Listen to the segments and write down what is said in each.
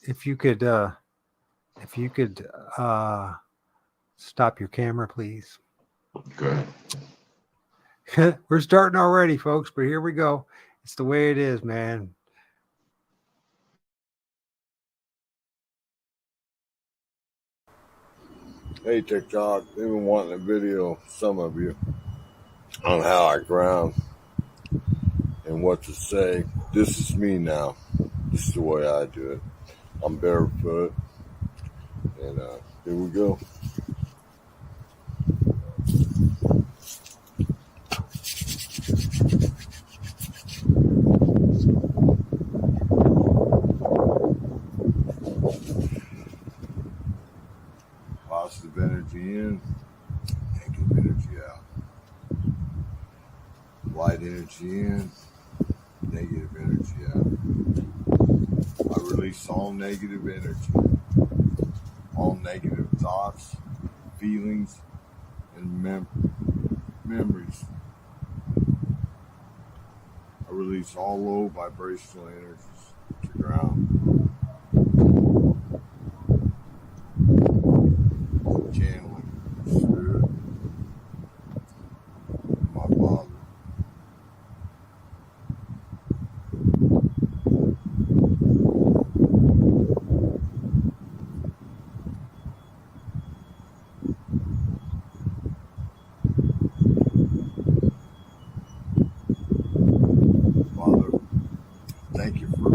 if you could stop your camera, please. Okay. We're starting already, folks, but here we go. It's the way it is, man. Hey, TikTok, they've been wanting a video, some of you, on how I ground and what to say. This is me now. This is the way I do it. I'm barefoot, and here we go. Positive energy in, negative energy out. Light energy in, negative energy out. I release all negative energy, all negative thoughts, feelings, and memories. I release all low vibrational energies to ground. Channeling spirit, my Father. Father, thank you for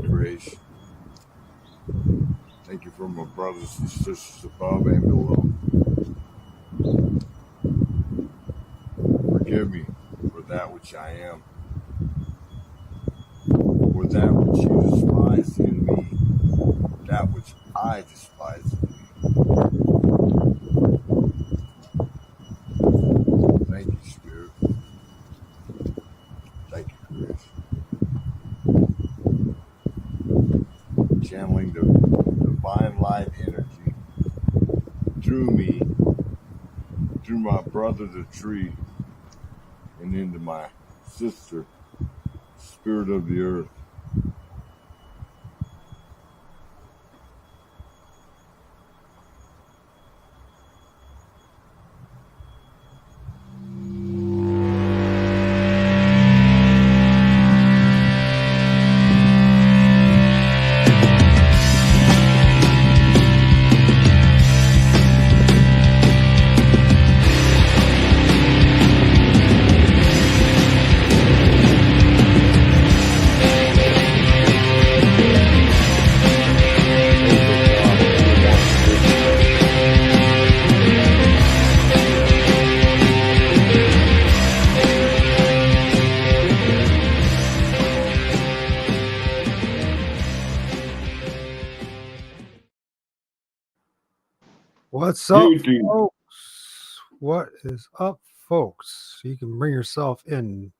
creation. Thank you for my brothers and sisters above and below. Forgive me for that which I am, for that which you despise in me, that which I despise in you. Thank you, Spirit. Thank you, creation. Channeling the divine light energy through me, through my brother the tree, and into my sister, spirit of the earth. What's up, folks? What is up, folks? You can bring yourself in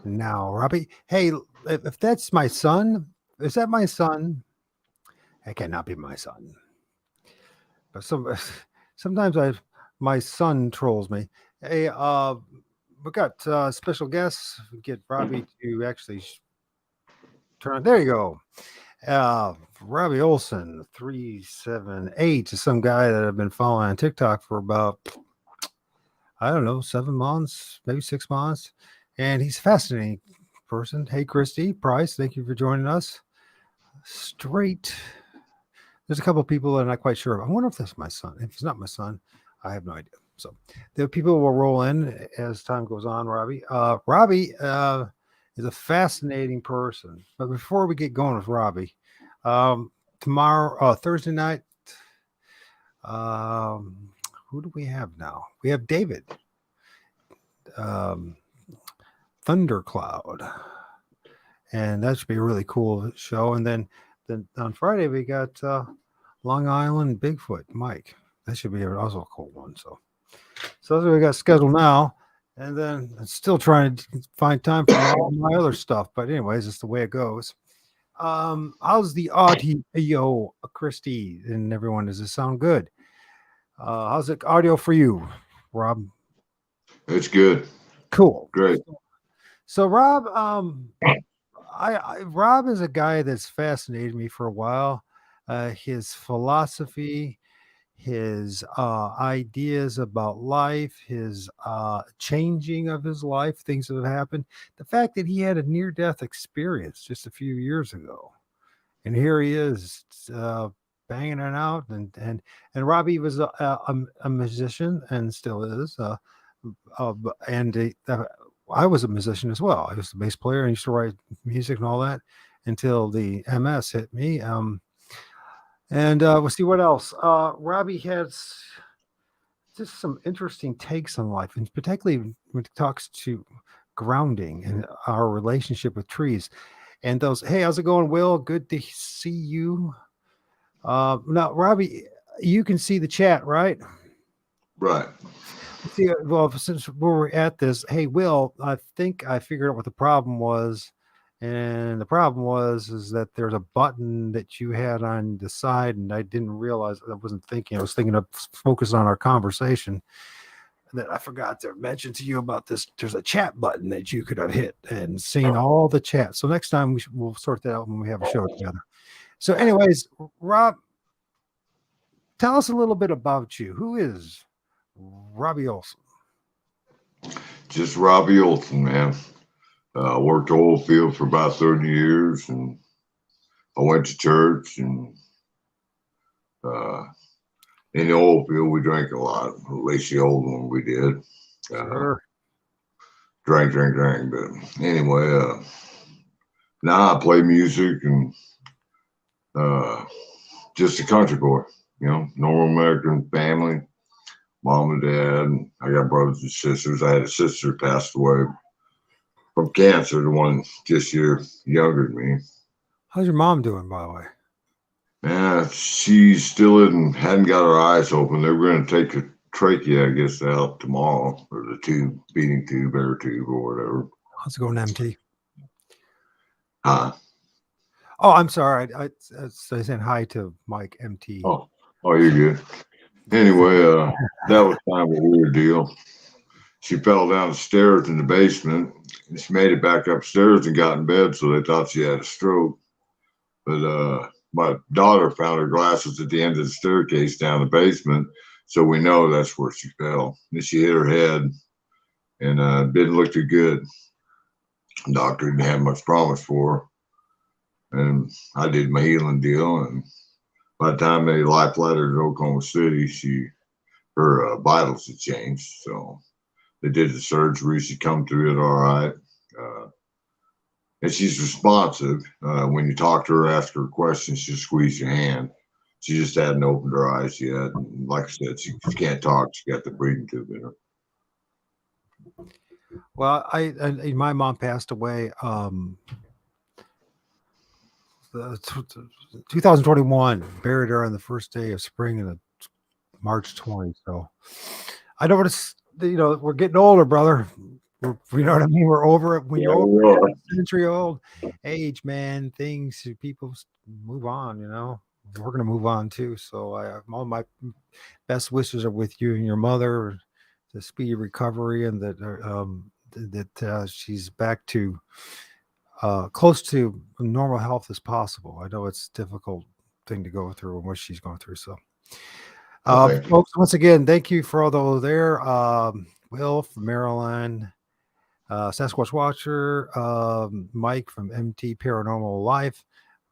now, Robbie. Hey, if that's my son, is that my son? That cannot be my son. But sometimes my son trolls me. Hey, we got special guests. We get Robbie to actually turn. There you go. Robbie Olson378 is some guy that I've been following on TikTok for about, I don't know, 7 months, maybe 6 months. And he's a fascinating person. Hey, Christy Price, thank you for joining us. Straight. There's a couple of people that I'm not quite sure. I wonder if that's my son. If it's not my son, I have no idea. So the people will roll in as time goes on, Robbie. Robbie is a fascinating person. But before we get going with Robbie, tomorrow, Thursday night, who do we have now? We have David, Thundercloud, and that should be a really cool show. And then on Friday we got Long Island Bigfoot Mike. That should be also a cool one. So that's what we got scheduled now. And then I'm still trying to find time for all my other stuff. But anyways, it's the way it goes. How's the audio, Christy and everyone? Does it sound good? How's the audio for you, Rob? It's good. Cool. Great. So Rob, Rob is a guy that's fascinated me for a while. His philosophy, his ideas about life, his changing of his life, things that have happened. The fact that he had a near death experience just a few years ago, and here he is banging it out. And Robbie was a musician and still is. And I was a musician as well. I was a bass player and used to write music and all that until the MS hit me. And we'll see what else. Robbie has just some interesting takes on life, and particularly when it talks to grounding and our relationship with trees. And those, hey, how's it going, Will? Good to see you. Now, Robbie, you can see the chat, right? Right. See, well, since we're at this, hey, Will, I think I figured out what the problem was. And the problem is that there's a button that you had on the side, and I didn't realize. I wasn't thinking. I was thinking of focus on our conversation. That I forgot to mention to you about this. There's a chat button that you could have hit and seen all the chat. So next time we'll sort that out when we have a show together. So, anyways, Rob, tell us a little bit about you. Who is Robbie Olson? Just Robbie Olson, man. Worked the oil field for about 30 years, and I went to church, and in the oil field, we drank a lot. At least the old one we did. Sure. Drank. But anyway, now I play music and just a country boy, normal American family, mom and dad. I got brothers and sisters. I had a sister who passed away from cancer, the one just a year younger than me. How's your mom doing, by the way? Yeah, she still hadn't got her eyes open. They were going to take a trachea, I guess, out tomorrow, or the tube, feeding tube, air tube, or whatever. How's it going, MT? Huh? Oh, I'm sorry. I saying hi to Mike MT. Oh, you're good. Anyway, that was kind of a weird deal. She fell down the stairs in the basement, and she made it back upstairs and got in bed, so they thought she had a stroke. But my daughter found her glasses at the end of the staircase down the basement, so we know that's where she fell. And she hit her head, and didn't look too good. The doctor didn't have much promise for her, and I did my healing deal. And by the time they life flighted her to Oklahoma City, her vitals had changed, so they did the surgery. She come through it all right. And she's responsive. When you talk to her, ask her questions, she'll squeeze your hand. She just hadn't opened her eyes yet. And like I said, she can't talk. She got the breathing tube in her. Well, my mom passed away 2021. Buried her on the first day of spring in March 20. So I know it's, we're getting older, brother. You know what I mean? We're over it. When you're over a century old age, man, people move on, We're going to move on too. So all my best wishes are with you and your mother, the speedy recovery, and that she's back to close to normal health as possible. I know it's a difficult thing to go through and what she's going through. So, folks, once again, thank you for all those there. Will from Maryland, Sasquatch Watcher, Mike from MT Paranormal Life.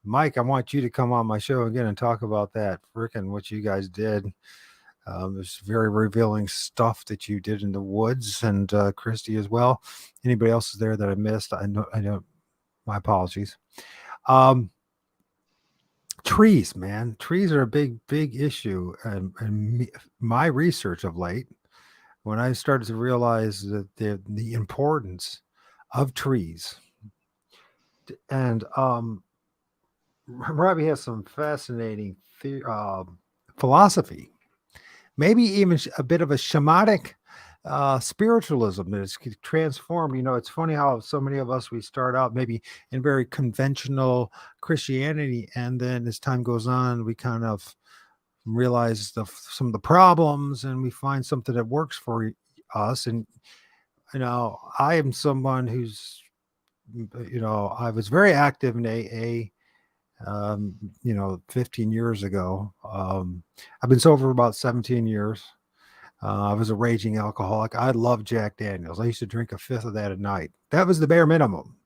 Mike, I want you to come on my show again and talk about that freaking what you guys did. There's very revealing stuff that you did in the woods, and Christy as well. Anybody else is there that I missed? I know. My apologies. Trees, man. Trees are a big issue, and my research of late, when I started to realize that the importance of trees, and Robbie has some fascinating philosophy, maybe even a bit of a shamanic spiritualism that is transformed. It's funny how so many of us, we start out maybe in very conventional Christianity, and then as time goes on, we kind of realize some of the problems, and we find something that works for us. And I am someone who's I was very active in AA. 15 years ago. I've been sober for about 17 years. I was a raging alcoholic. I loved Jack Daniels. I used to drink a fifth of that a night. That was the bare minimum.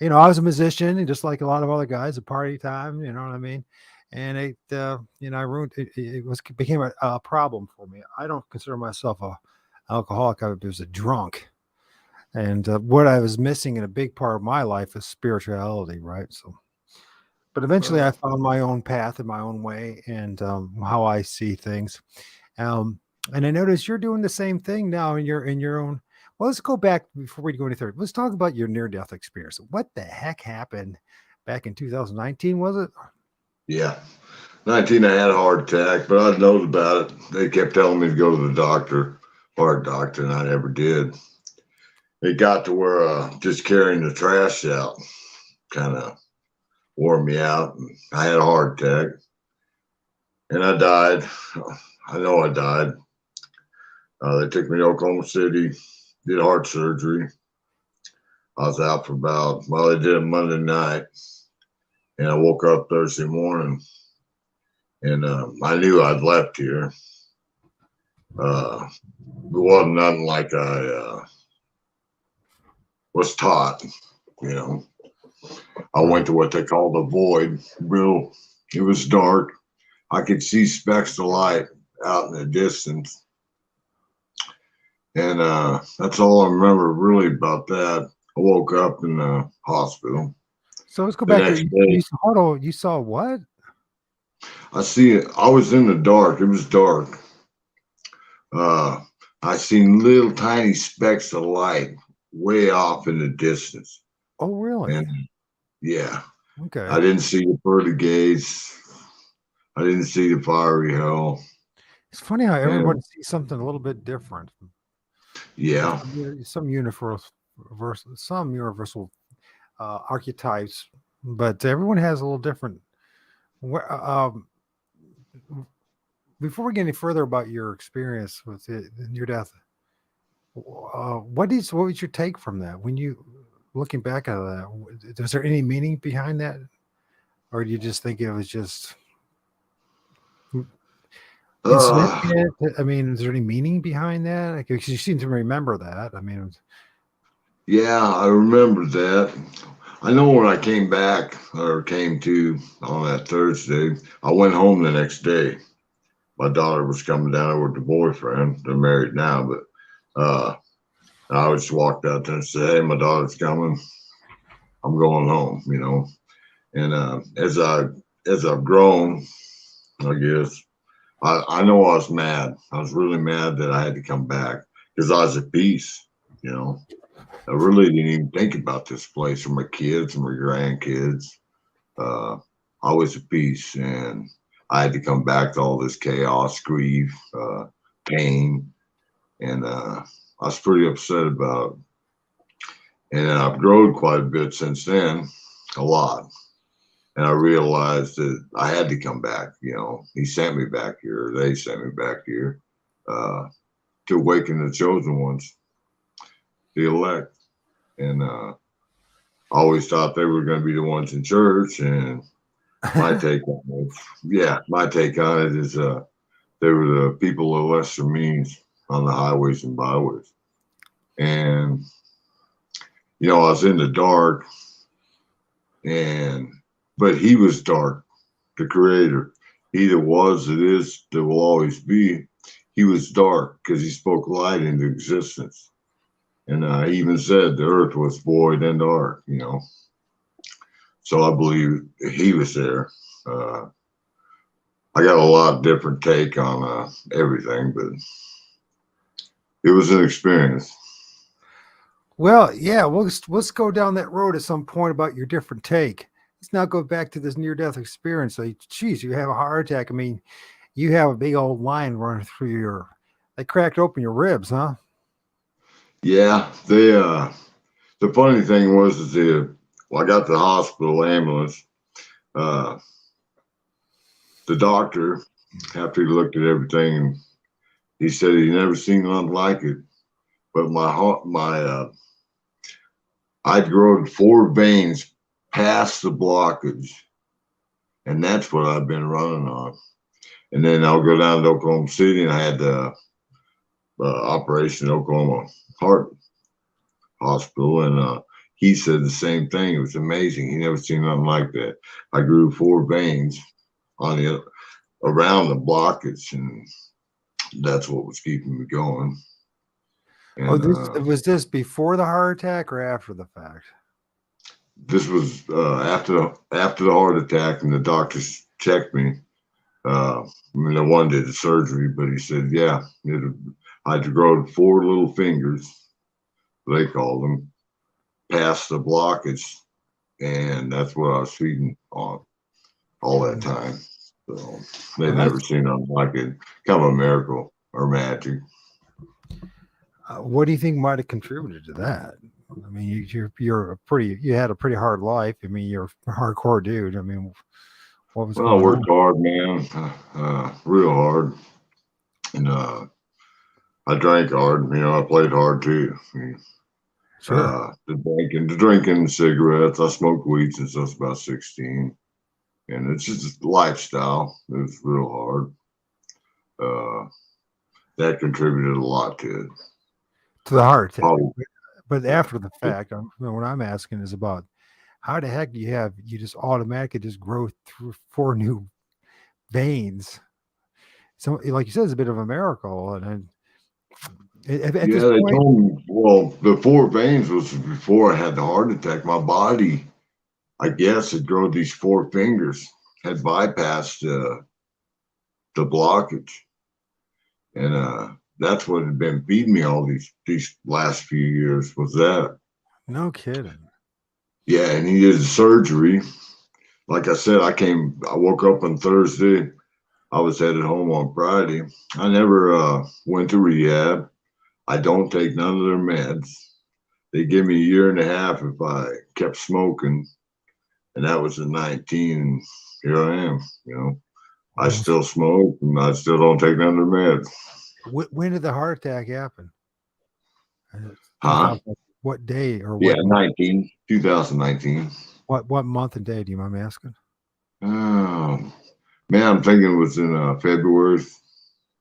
I was a musician, and just like a lot of other guys, a party time. You know what I mean? And I ruined it. Became a problem for me. I don't consider myself a alcoholic. I was a drunk, and what I was missing in a big part of my life is spirituality, right? So, but eventually, I found my own path and my own way, and how I see things. Um, and I noticed you're doing the same thing now in your own. Well, let's go back before we go any further. Let's talk about your near-death experience. What the heck happened back in 2019? Was it? Yeah. 19, I had a heart attack, but I knows about it. They kept telling me to go to the doctor, heart doctor, and I never did. It got to where just carrying the trash out kind of wore me out. I had a heart attack, and I died. I know I died. They took me to Oklahoma City, did heart surgery. I was out for they did it Monday night, and I woke up Thursday morning, and I knew I'd left here. It wasn't nothing like I was taught, you know. I went to what they call the void. It was dark. I could see specks of light out in the distance. And that's all I remember really about that. I woke up in the hospital. So let's go back to you saw what? I see it. I was in the dark. It was dark. I seen little tiny specks of light way off in the distance. Oh, really? And yeah. Okay. I didn't see the pearly gates. I didn't see the fiery hell. It's funny how everyone sees something a little bit different. Yeah. Some universal archetypes, but everyone has a little different. Before we get any further about your experience with your death, what was your take from that? When you looking back at that, was there any meaning behind that, or do you just think it was just insignificant? I mean, is there any meaning behind that? Because you seem to remember that. I mean, yeah, I remember that. I know when I came back or came to on that Thursday, I went home the next day. My daughter was coming down with the boyfriend. They're married now, but I just walked out there and said, "Hey, my daughter's coming. I'm going home," you know. And as I've grown, I guess I know I was mad. I was really mad that I had to come back because I was at peace, you know. I really didn't even think about this place or my kids or my grandkids. I was at peace, and I had to come back to all this chaos, grief, pain, and I was pretty upset about it. And I've grown quite a bit since then, a lot. And I realized that I had to come back. You know, he sent me back here. They sent me back here to awaken the chosen ones, the elect. And I always thought they were going to be the ones in church. And my take on it is they were the people of lesser means on the highways and byways. And, you know, I was in the dark, but he was dark, the creator. He that was, that is, that will always be. He was dark because he spoke light into existence. And he even said the earth was void and dark, you know. So I believe he was there. I got a lot of different take on everything, but it was an experience. Well, yeah, let's go down that road at some point about your different take. Let's now go back to this near-death experience. So, geez, you have a heart attack. I mean, you have a big old line running through they cracked open your ribs, huh? Yeah, the funny thing was I got to the hospital ambulance. The doctor, after he looked at everything, he said he never seen nothing like it. But I'd grown 4 veins past the blockage, and that's what I've been running on. And then I'll go down to Oklahoma City, and I had the operation at Oklahoma Heart Hospital, and he said the same thing. It was amazing. He never seen nothing like that. I grew 4 veins on the around the blockage, and that's what was keeping me going. And, was this before the heart attack or after the fact? This was after the heart attack, and the doctors checked me. I mean, the one did the surgery, but he said, yeah, I had to grow 4 little fingers, they called them, past the blockage, and that's what I was feeding on all that time. So they've never seen nothing like it. Kind of a miracle or magic. What do you think might have contributed to that? I mean, you had a pretty hard life. I mean, you're a hardcore dude. I mean, what was going on? I worked hard, man, real hard, and I drank hard. You know, I played hard too. I mean, sure. The drinking, cigarettes. I smoked weed since I was about 16, and it's just a lifestyle. It was real hard. That contributed a lot to it. To the heart attack. But after the fact, what I'm asking is about how the heck do you just automatically just grow through 4 new veins? So, like you said, it's a bit of a miracle. And they told me, well, the 4 veins was before I had the heart attack. My body, I guess, had grown these 4 fingers, had bypassed the blockage, and that's what had been feeding me all these last few years. Was that? No kidding. Yeah, and he did the surgery. Like I said, I woke up on Thursday. I was headed home on Friday. I never went to rehab. I don't take none of their meds. They give me 1.5 years if I kept smoking, and that was at 19. And here I am. You know, I still smoke, and I still don't take none of their meds. When did the heart attack happen? Huh? What day or what? 2019. What month and day? Do you mind me asking? Oh, man, I'm thinking it was in February.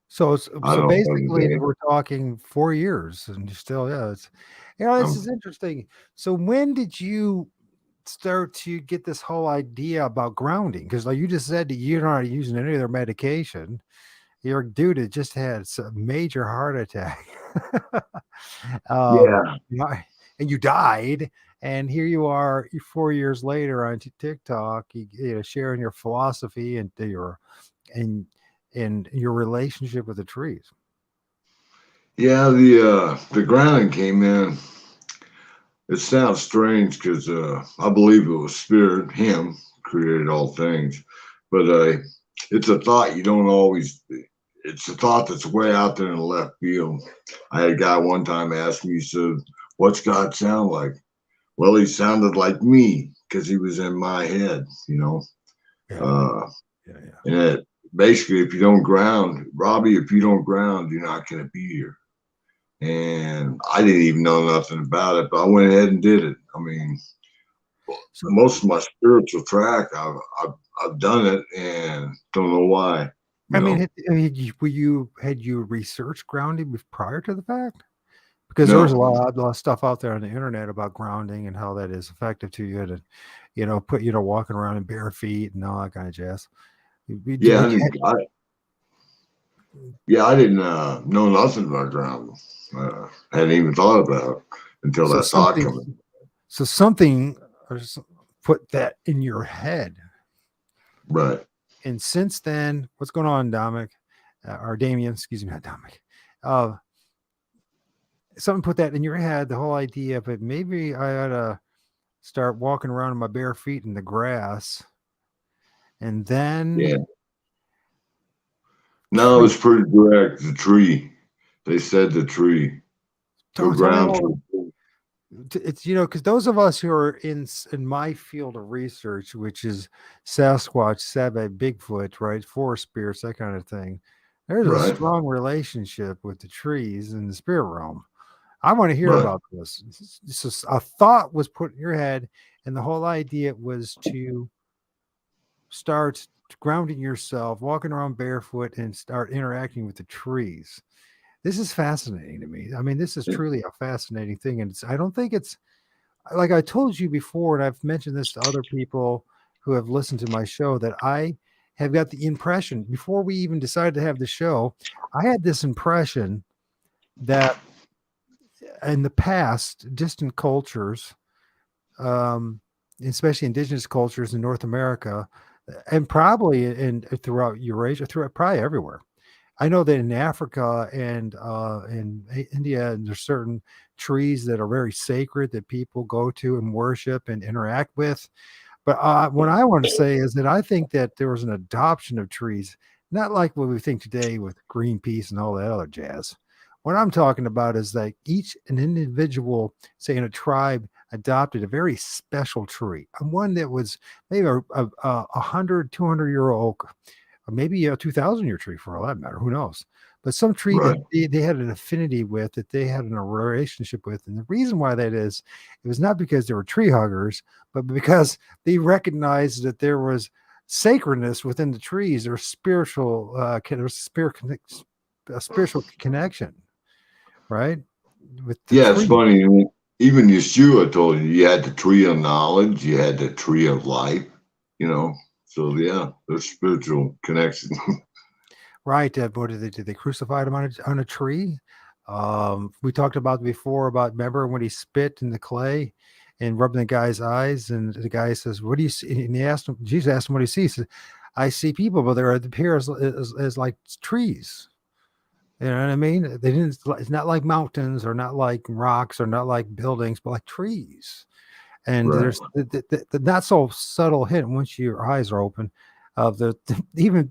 So basically we're talking 4 years, and you still, this is interesting. So when did you start to get this whole idea about grounding? Because like you just said that you're not using any of their medication. Your dude had just had a major heart attack. And you died. And here you are 4 years later on TikTok, sharing your philosophy and your relationship with the trees. Yeah, the grounding came in. It sounds strange because I believe it was spirit, him created all things, but it's a thought you don't always. It's a thought that's way out there in the left field. I had a guy one time ask me, he said, "What's God sound like?" Well, he sounded like me because he was in my head, you know. And basically, if you don't ground, Robbie, if you don't ground, you're not going to be here. And I didn't even know nothing about it, but I went ahead and did it. I mean, most of my spiritual track, I've done it, and don't know why. Had you researched grounding prior to the fact? Because there's a lot of stuff out there on the internet about grounding and how that is effective to you to, walking around in bare feet and all that kind of jazz. I didn't know nothing about grounding. Hadn't even thought about it until that thought came in. So something put that in your head. Right. And since then, what's going on, Dominic? Or Damien, excuse me, not Dominic. Something put that in your head, the whole idea of it. Maybe I ought to start walking around in my bare feet in the grass. And then... Yeah. No, it's pretty direct. The tree. They said the tree. Go ground to it's because those of us who are in my field of research, which is Sasquatch, Sabbath, Bigfoot, right, forest spirits, that kind of thing, there's a strong relationship with the trees in the spirit realm. I want to hear Right. about this. This is a thought was put in your head, and the whole idea was to start grounding yourself, walking around barefoot, and start interacting with the trees. This is fascinating to me. I mean, this is truly a fascinating thing, and I don't think it's like I told you before, and I've mentioned this to other people who have listened to my show that I have got the impression before we even decided to have the show, I had this impression that in the past, distant cultures, um, especially indigenous cultures in North America, and probably in throughout Eurasia, throughout probably everywhere. I know that in Africa and in India, there's certain trees that are very sacred that people go to and worship and interact with. But what I want to say is that I think that there was an adoption of trees, not like what we think today with Greenpeace and all that other jazz. What I'm talking about is like an individual, say in a tribe, adopted a very special tree, and one that was maybe a 100, 200-year oak, or maybe a 2,000-year tree for all that matter. Who knows? But some tree that Right. they had an affinity with, that they had a relationship with. And the reason why that is, it was not because they were tree huggers, but because they recognized that there was sacredness within the trees or spiritual, a spiritual connection, right? With the Yeah, it's tree. funny. Even Yeshua told you had the tree of knowledge, you had the tree of life, you know. So yeah, there's spiritual connection. Right. What did they crucify him on a tree? We talked about before about remember when he spit in the clay and rubbed in the guy's eyes, and the guy says, "What do you see?" And he asked him, Jesus asked him what he sees. He said, I see people, but they appear as like trees. You know what I mean? They didn't. It's not like mountains, or not like rocks, or not like buildings, but like trees. And Right. there's the not so subtle hint once your eyes are open of even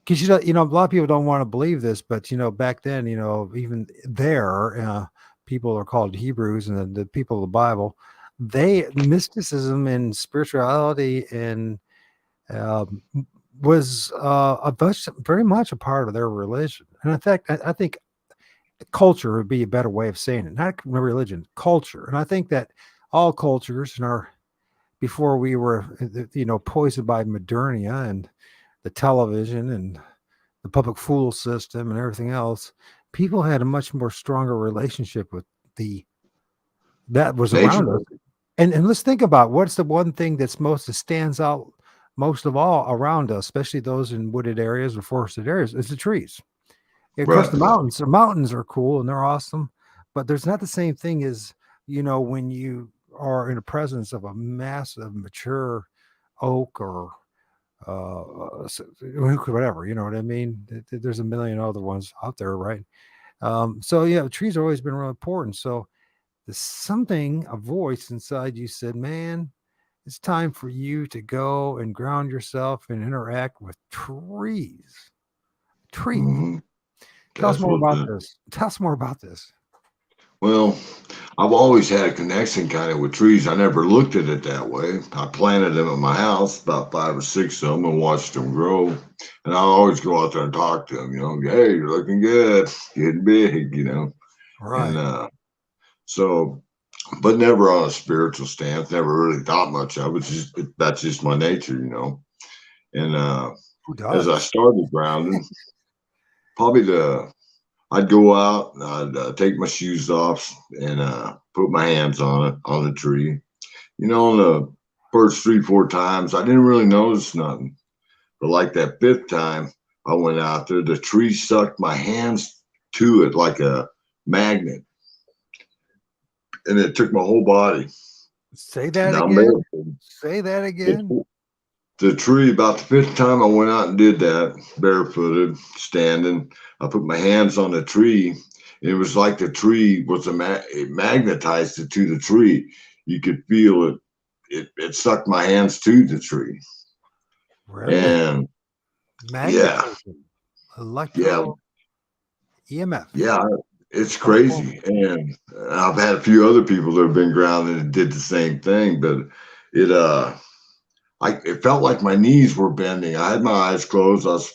because a lot of people don't want to believe this, but back then, even there, people are called Hebrews, and the people of the Bible, they mysticism and spirituality and um, was very much a part of their religion. And in fact, I think culture would be a better way of saying it, not religion, culture. And I think that all cultures in our before we were, poisoned by modernia and the television and the public fool system and everything else, people had a much more stronger relationship with the that was around Nature. us. And let's think about what's the one thing that stands out most of all around us, especially those in wooded areas or forested areas, is the trees. Of course, the Right. mountains. The mountains are cool and they're awesome, but there's not the same thing as when you are in the presence of a massive mature oak or whatever, you know what I mean? There's a million other ones out there, right? So yeah, trees have always been really important. So there's something, a voice inside you said, man, it's time for you to go and ground yourself and interact with trees. Tree. Hmm. Tell us That's more what about the this. Tell us more about this. well, I've always had a connection kind of with trees. I never looked at it that way. I planted them at my house, about 5 or 6 of them, and watched them grow. And I always go out there and talk to them, hey, you're looking good, getting big. And Right. so, but never on a spiritual stance, never really thought much of it. That's just my nature. And Who as I does? started grounding, probably I'd go out and I'd take my shoes off and put my hands on the tree. On the first 3, 4 times, I didn't really notice nothing. But like that fifth time I went out there, the tree sucked my hands to it like a magnet, and it took my whole body. Say that Now, again. Say that again. the tree, about the fifth time I went out and did that, barefooted, standing, I put my hands on the tree. And it was like the tree was it magnetized it to the tree. You could feel it. It sucked my hands to the tree. Really? And yeah, Magnetism. yeah, Electro EMF. yeah, it's Electrical. crazy. And I've had a few other people that have been grounded and did the same thing, but it it felt like my knees were bending. I had my eyes closed. I was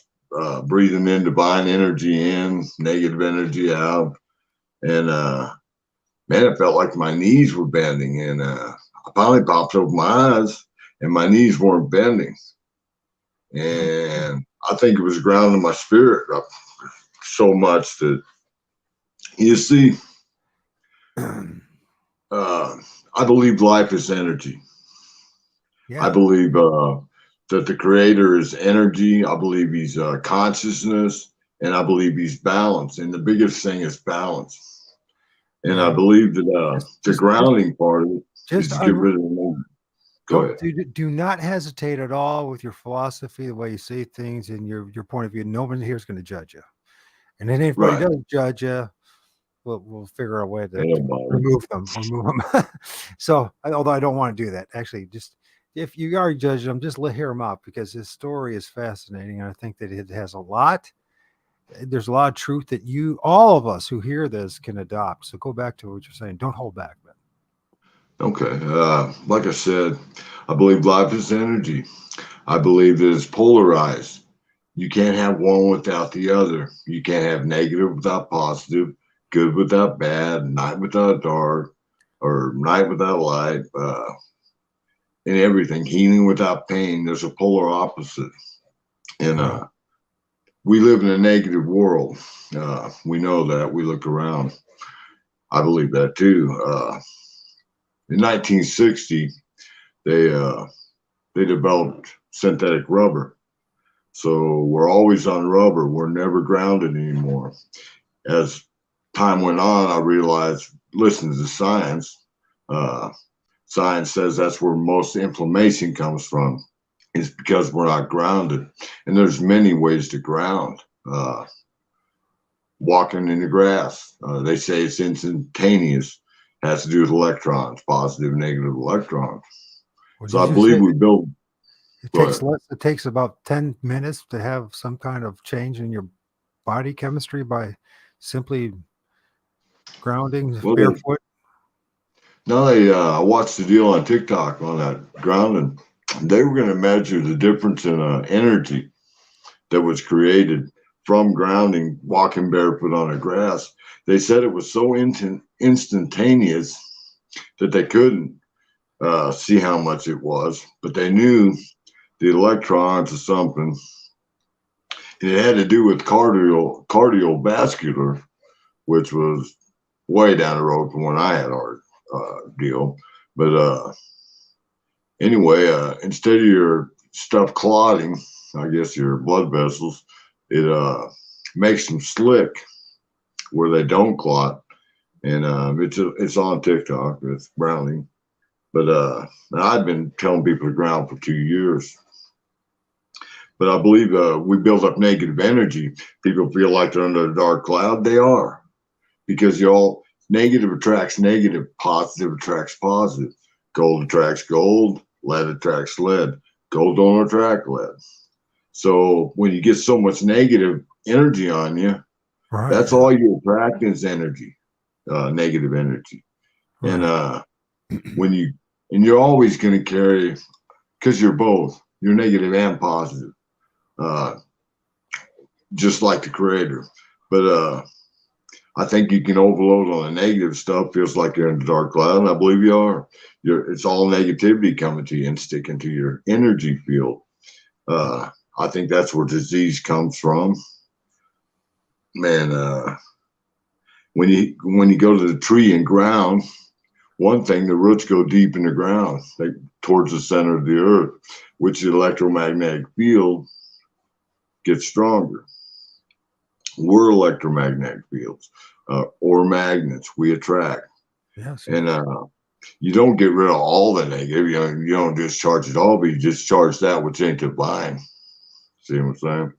breathing in divine energy in, negative energy out, and man, it felt like my knees were bending. And I finally popped open my eyes and my knees weren't bending. And I think it was grounding my spirit up so much that, you see, I believe life is energy. Yeah. I believe that the creator is energy. I believe he's consciousness, and I believe he's balance. And the biggest thing is balance. And I believe that the grounding part of it is to get rid of the movement. Go ahead. Do not hesitate at all with your philosophy, the way you see things, and your point of view. Nobody here is going to judge you. And then if anybody does judge you, we'll figure out a way to remove them. So, although I don't want to do that, actually, just if you are judging them, just hear him out, because his story is fascinating, and I think that it has a lot. There's a lot of truth that all of us who hear this can adopt. So go back to what you're saying. Don't hold back, man. Okay. Like I said, I believe life is energy. I believe that it's polarized. You can't have one without the other. You can't have negative without positive, good without bad, night without dark, or night without light, and everything. Healing without pain. There's a polar opposite. And we live in a negative world. We know that. We look around. I believe that too. In 1960, they developed synthetic rubber. So we're always on rubber. We're never grounded anymore. As time went on, I realized, listen to science. Science says that's where most inflammation comes from. It's because we're not grounded. And there's many ways to ground. Walking in the grass. They say it's instantaneous. Has to do with electrons, positive, negative electrons. So I believe we build. It takes about 10 minutes to have some kind of change in your body chemistry by simply grounding barefoot. No, I watched the deal on TikTok on that grounding. They were going to measure the difference in energy that was created from grounding, walking barefoot on the grass. They said it was so instantaneous that they couldn't see how much it was, but they knew the electrons or something. And it had to do with cardiovascular, which was way down the road from when I had our deal. But anyway, instead of your stuff clotting, I guess your blood vessels, it makes them slick where they don't clot. And it's on TikTok with grounding. But I've been telling people to ground for 2 years. But I believe we build up negative energy. People feel like they're under a dark cloud. They are, because negative attracts negative, positive attracts positive. Gold attracts gold, lead attracts lead. Gold don't attract lead. So when you get so much negative energy on you, that's all you attract is energy, negative energy. And you're always going to carry, because you're both, you're negative and positive, just like the creator. But I think you can overload on the negative stuff. Feels like you're in the dark cloud, and I believe you are. It's all negativity coming to you and sticking to your energy field. I think that's where disease comes from. Man, when you go to the tree and ground, one thing, the roots go deep in the ground, towards the center of the earth, which the electromagnetic field gets stronger. We're electromagnetic fields, or magnets. We attract. Yes. And you don't get rid of all the negative. You don't discharge it all, but you discharge that which ain't divine. See what I'm saying?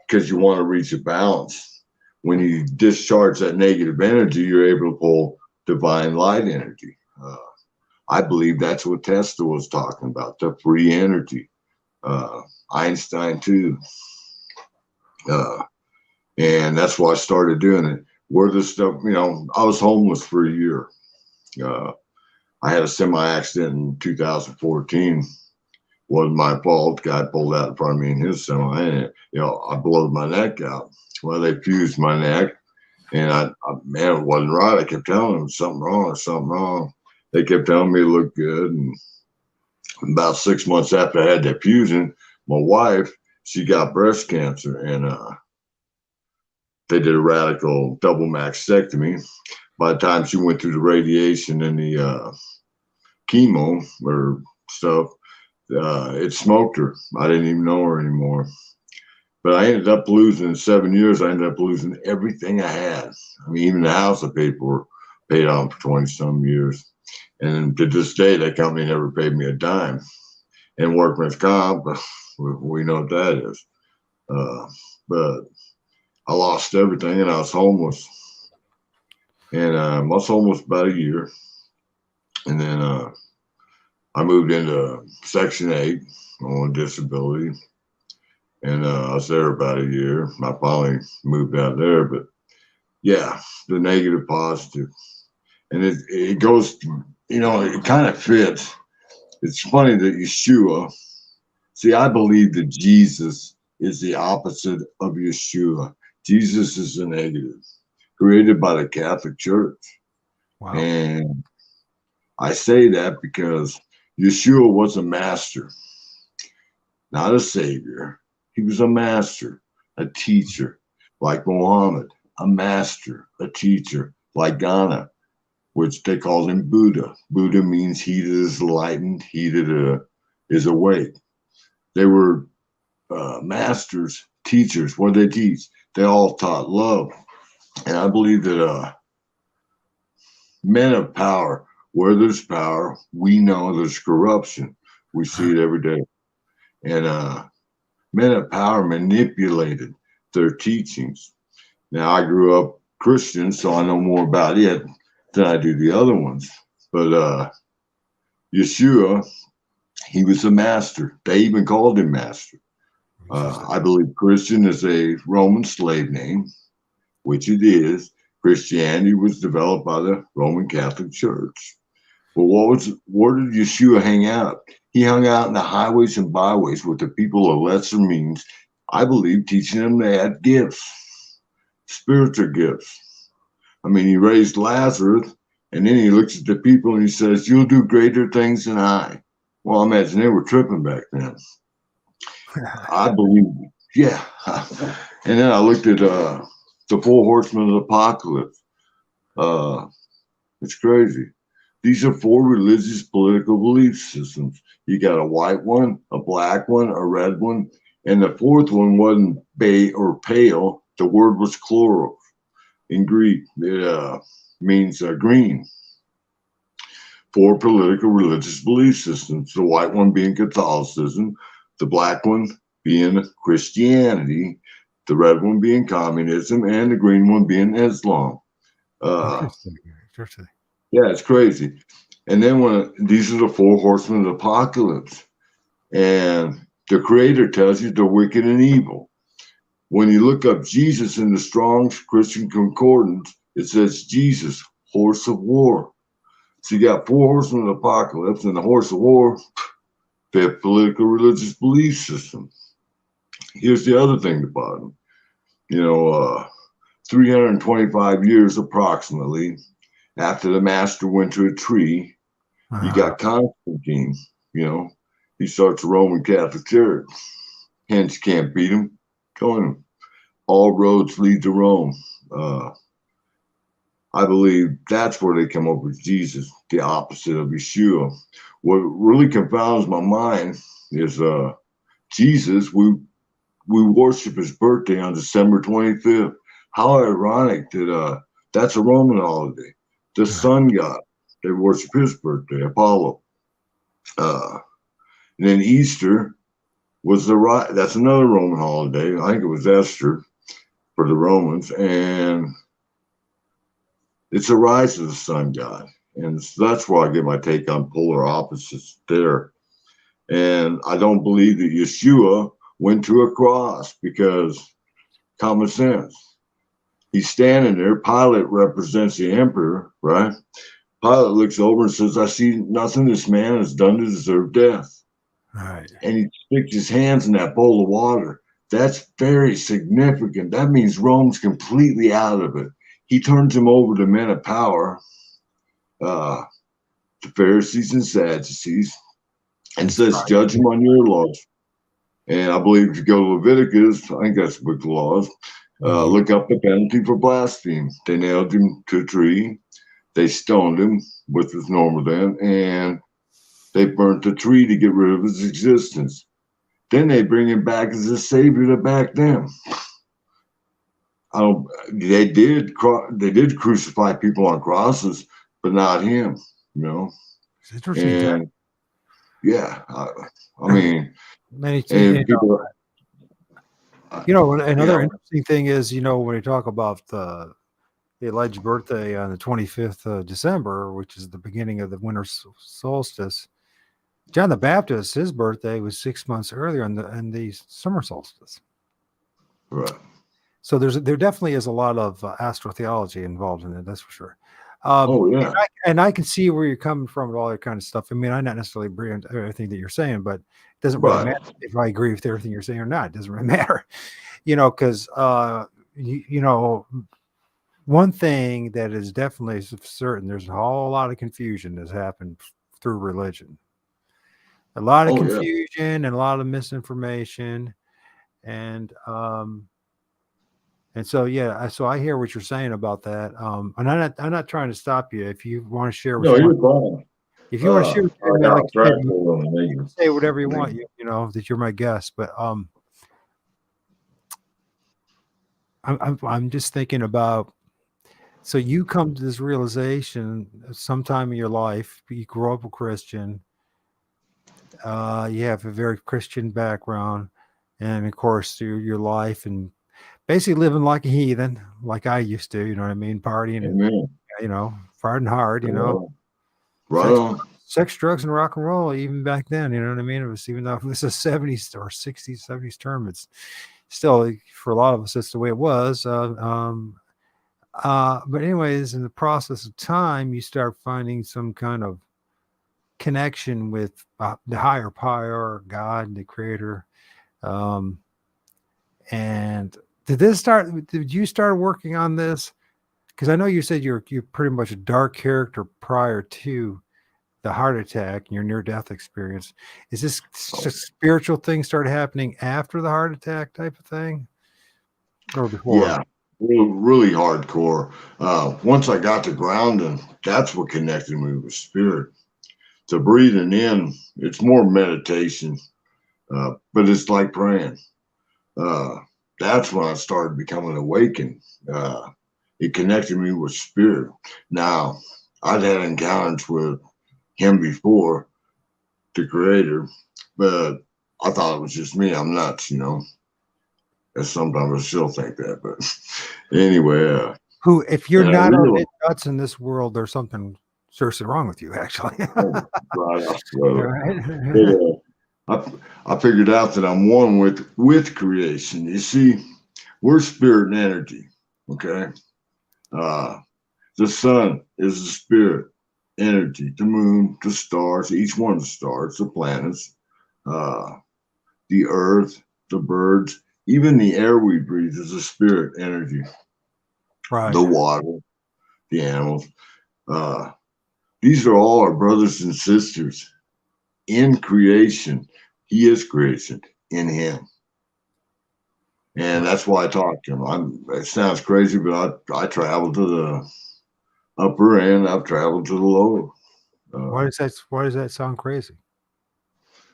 Because you want to reach a balance. When you discharge that negative energy, you're able to pull divine light energy. I believe that's what Tesla was talking about, the free energy. Einstein too. And that's why I started doing it. Where this stuff, I was homeless for a year. I had a semi-accident in 2014. Wasn't my fault. Guy pulled out in front of me in his semi, and I blowed my neck out. Well, they fused my neck, And man, it wasn't right. I kept telling them something wrong, something wrong. They kept telling me it looked good. And about 6 months after I had that fusion, my wife, she got breast cancer, and they did a radical double mastectomy. By the time she went through the radiation and the chemo or stuff, it smoked her. I didn't even know her anymore. But I ended up losing in 7 years. I ended up losing everything I had. I mean, even the house I paid for, paid on for 20 some years. And to this day, that company never paid me a dime. And workman's comp, we know what that is. But I lost everything, and I was homeless. And I was homeless about a year. And then I moved into Section 8 on disability. And I was there about a year. I finally moved out there. But yeah, the negative, positive. And it goes, it kind of fits. It's funny that Yeshua, see, I believe that Jesus is the opposite of Yeshua. Jesus is the negative, created by the Catholic Church. Wow. And I say that because Yeshua was a master, not a savior. He was a master, a teacher, like Muhammad, a master, a teacher, like Ghana, which they called him Buddha. Buddha means he that is enlightened, he that is awake. They were masters, teachers. What did they teach? They all taught love. And I believe that men of power, where there's power, we know there's corruption. We see it every day. And men of power manipulated their teachings. Now, I grew up Christian, so I know more about it than I do the other ones. But Yeshua, he was a master. They even called him master. I believe Christian is a Roman slave name, which it is. Christianity was developed by the Roman Catholic Church. But where did Yeshua hang out? He hung out in the highways and byways with the people of lesser means, I believe, teaching them they had gifts, spiritual gifts. I mean, he raised Lazarus, and then he looks at the people and he says, "You'll do greater things than I." Well, I imagine they were tripping back then. I believe, yeah. And then I looked at the four horsemen of the apocalypse. It's crazy. These are four religious political belief systems. You got a white one, a black one, a red one, and the fourth one wasn't bay or pale. The word was chloros in Greek. It means green. Four political religious belief systems. The white one being Catholicism, the black one being Christianity, the red one being communism, and the green one being Islam. Interesting. Yeah, it's crazy. And then these are the four horsemen of the apocalypse. And the creator tells you they're wicked and evil. When you look up Jesus in the Strong's Christian Concordance, it says Jesus, horse of war. So you got four horsemen of the apocalypse, and the horse of war, fifth political religious belief system. Here's the other thing about them. 325 years approximately after the master went to a tree, you got Constantine, he starts the Roman Catholic Church. Hence, can't beat him, join him. All roads lead to Rome. I believe that's where they come up with Jesus, the opposite of Yeshua. What really confounds my mind is Jesus, we worship his birthday on December 25th. How ironic that that's a Roman holiday. The sun god, they worship his birthday, Apollo. And then Easter was that's another Roman holiday. I think it was Easter for the Romans. And it's a rise of the sun god. And so that's where I get my take on polar opposites there. And I don't believe that Yeshua went to a cross because common sense. He's standing there. Pilate represents the emperor, right? Pilate looks over and says, "I see nothing this man has done to deserve death." Right. And he sticks his hands in that bowl of water. That's very significant. That means Rome's completely out of it. he turns them over to men of power, the Pharisees and Sadducees, and says, judge them on your laws. And I believe if you go to Leviticus, I think that's the book of laws, look up the penalty for blasphemy. They nailed him to a tree. They stoned him, which was normal then, and they burnt the tree to get rid of his existence. Then they bring him back as a savior to back them. They did crucify people on crosses, but not him, you know. It's interesting. And yeah, I mean, people, another yeah. interesting thing is, when you talk about the alleged birthday on the 25th of December, which is the beginning of the winter solstice, John the Baptist, his birthday was 6 months earlier in the summer solstice. Right. So there definitely is a lot of astrotheology involved in it. That's for sure. Yeah. And I can see where you're coming from with all that kind of stuff. I mean, I'm not necessarily agree on everything that you're saying, but it doesn't really matter if I agree with everything you're saying or not. It doesn't really matter, because one thing that is definitely certain, there's a whole lot of confusion that's happened through religion. A lot of confusion and a lot of misinformation. And so, so I hear what you're saying about that. And I'm not trying to stop you. If you want to share with you're fine. If you want to share with you can say whatever you want, that you're my guest. But I'm just thinking about, so you come to this realization sometime in your life, you grow up a Christian, you have a very Christian background, and of course through your life and basically living like a heathen, like I used to, you know what I mean? Partying, partying hard, Right. Sex, drugs, and rock and roll, even back then, you know what I mean? It was, even though it was a 70s or 60s, 70s term, it's still, for a lot of us, that's the way it was. But anyways, in the process of time, you start finding some kind of connection with the higher power, God, the creator. And did you start working on this? Because I know you said you're pretty much a dark character prior to the heart attack and your near-death experience. Is this spiritual thing started happening after the heart attack type of thing, or before? Yeah, really hardcore. Once I got to grounding, that's what connected me with spirit. To breathing in, it's more meditation, but it's like praying. That's when I started becoming awakened. It connected me with spirit. Now, I'd had encounters with him before, the creator, but I thought it was just me. I'm nuts, And sometimes I still think that, but anyway. If you're not a bit nuts in this world, there's something seriously wrong with you, actually. I figured out that I'm one with creation. You see, we're spirit and energy. Okay. The sun is the spirit energy, the moon, the stars, each one of the stars, the planets, the earth, the birds, even the air we breathe is a spirit energy. Right. The water, the animals. These are all our brothers and sisters in creation. He is creation in him. And that's why I talk to him. It sounds crazy, but I travel to the upper and I've traveled to the lower. Why does that sound crazy?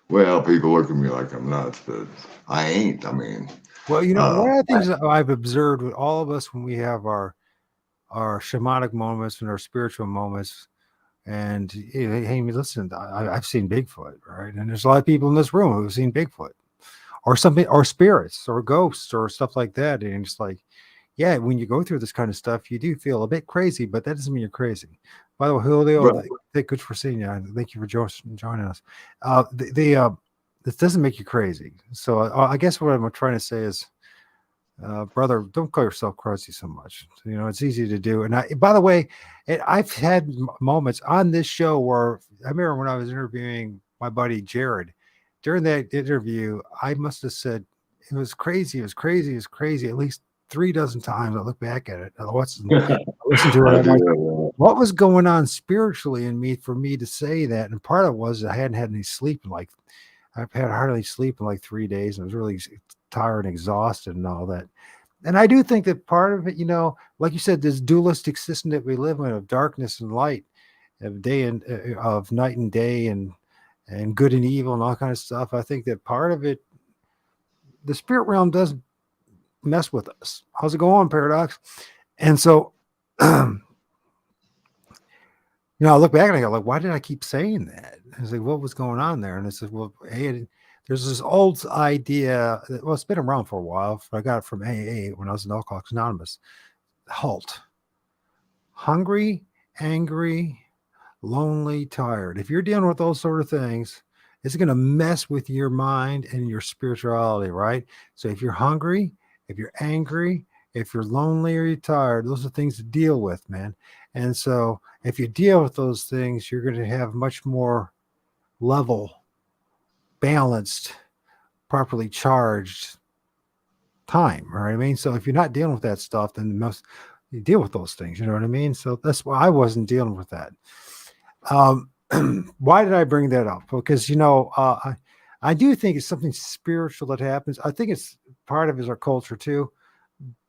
Well, people look at me like I'm nuts, but I ain't. I mean, well, one of the things that I've observed with all of us when we have our shamanic moments and our spiritual moments, and hey, listen, I've seen Bigfoot, right? And there's a lot of people in this room who've seen Bigfoot, or something, or spirits, or ghosts, or stuff like that. And it's like, yeah, when you go through this kind of stuff, you do feel a bit crazy, but that doesn't mean you're crazy. By the way, Julio, good for seeing you. Thank you for joining us. This doesn't make you crazy. So I guess what I'm trying to say is, brother, don't call yourself crazy so much. It's easy to do. And by the way, I've had moments on this show where I remember when I was interviewing my buddy Jared. During that interview, I must have said it was crazy. It was crazy. It was crazy. At least 3 dozen times. I look back at it. I listen to it. I I'm like, do. what was going on spiritually in me for me to say that? And part of it was I hadn't had any sleep in like, I've had hardly sleep in like 3 days, and I was really tired and exhausted and all that. And I do think that part of it, like you said, this dualistic system that we live in of darkness and light, of day and of night and day, and good and evil and all kind of stuff. I think that part of it, the spirit realm does mess with us. How's it going, Paradox? And so, I look back and I go, like, why did I keep saying that? I was like, what was going on there? And I said, well, hey, there's this old idea. Well, it's been around for a while. I got it from AA when I was in Alcoholics Anonymous. HALT. Hungry, angry, lonely, tired. If you're dealing with those sort of things, it's going to mess with your mind and your spirituality, right? So if you're hungry, if you're angry, if you're lonely or you're tired, those are things to deal with, man. And so if you deal with those things, you're going to have much more level, balanced, properly charged time, right? I mean, so if you're not dealing with that stuff, then you deal with those things, you know what I mean? So that's why I wasn't dealing with that. Why did I bring that up? Because, I do think it's something spiritual that happens. I think it's part of it is our culture too.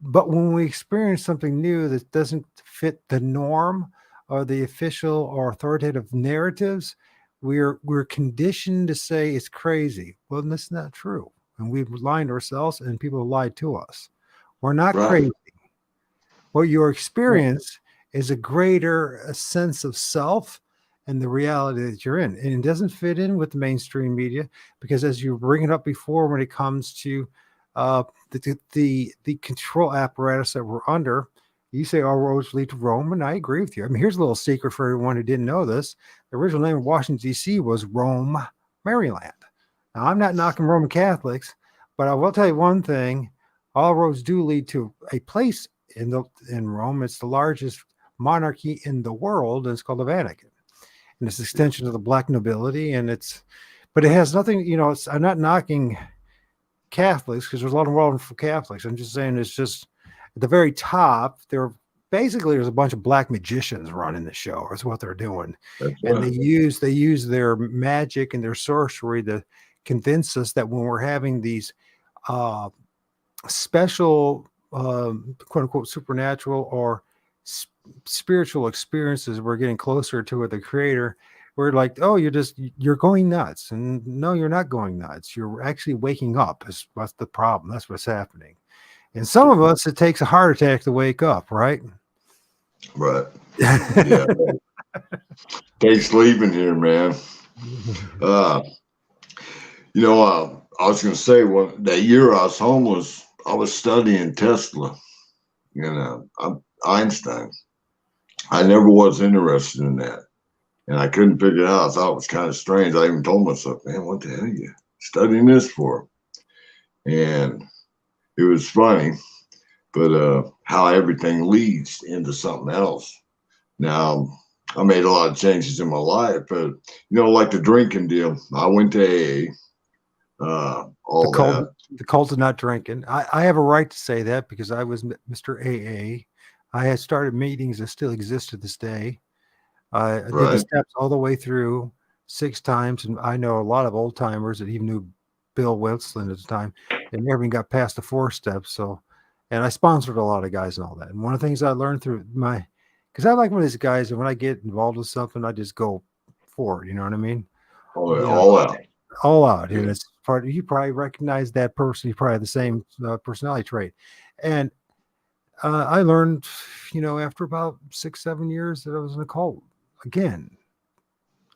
But when we experience something new that doesn't fit the norm or the official or authoritative narratives, we're conditioned to say it's crazy. Well, that's not true. And we've lied to ourselves, and people have lied to us. We're not crazy. What your experience is a greater sense of self and the reality that you're in. And it doesn't fit in with the mainstream media because, as you bring it up before, when it comes to the control apparatus that we're under, you say all roads lead to Rome, and I agree with you. I mean, here's a little secret for everyone who didn't know this. The original name of Washington, D.C. was Rome, Maryland. Now, I'm not knocking Roman Catholics, but I will tell you one thing. All roads do lead to a place in Rome. It's the largest monarchy in the world, and it's called the Vatican. And it's an extension of the black nobility, but it has nothing, I'm not knocking Catholics because there's a lot of wonderful Catholics. I'm just saying it's just at the very top, there's a bunch of black magicians running the show. That's what they're doing. And they use their magic and their sorcery to convince us that when we're having these special quote unquote supernatural or spiritual experiences, we're getting closer to the creator. We're like, oh, you're going nuts. And no, you're not going nuts. You're actually waking up. What's the problem? That's what's happening. And some of us, it takes a heart attack to wake up, right? Right. Yeah. Stay sleeping here, man. I was going to say, that year I was homeless, I was studying Tesla, I'm Einstein. I never was interested in that. And I couldn't figure it out. I thought it was kind of strange. I even told myself, man, what the hell are you studying this for? And it was funny, but how everything leads into something else. Now, I made a lot of changes in my life, but, like the drinking deal, I went to AA, the cult of not drinking. I have a right to say that because I was Mr. AA. I had started meetings that still exist to this day. I did the steps all the way through 6 times, and I know a lot of old timers that even knew Bill Wilson at the time, and never even got past the 4 steps. So, and I sponsored a lot of guys and all that. And one of the things I learned through because I like one of these guys, and when I get involved with something, I just go for it. You know what I mean? Oh, yeah, all out. All out. And it's part of, you probably recognize that person. You probably have the same personality trait. And I learned, after about 6-7 years that I was in a cult. Again,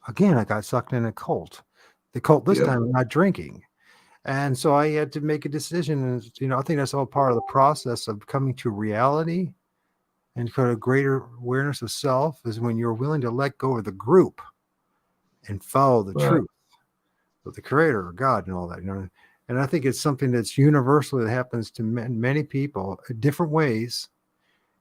I got sucked in a cult. The cult this time, not drinking. And so I had to make a decision. And, I think that's all part of the process of coming to reality and kind of greater awareness of self is when you're willing to let go of the group and follow the truth of the creator or God and all that, And I think it's something that's universal that happens to many people in different ways,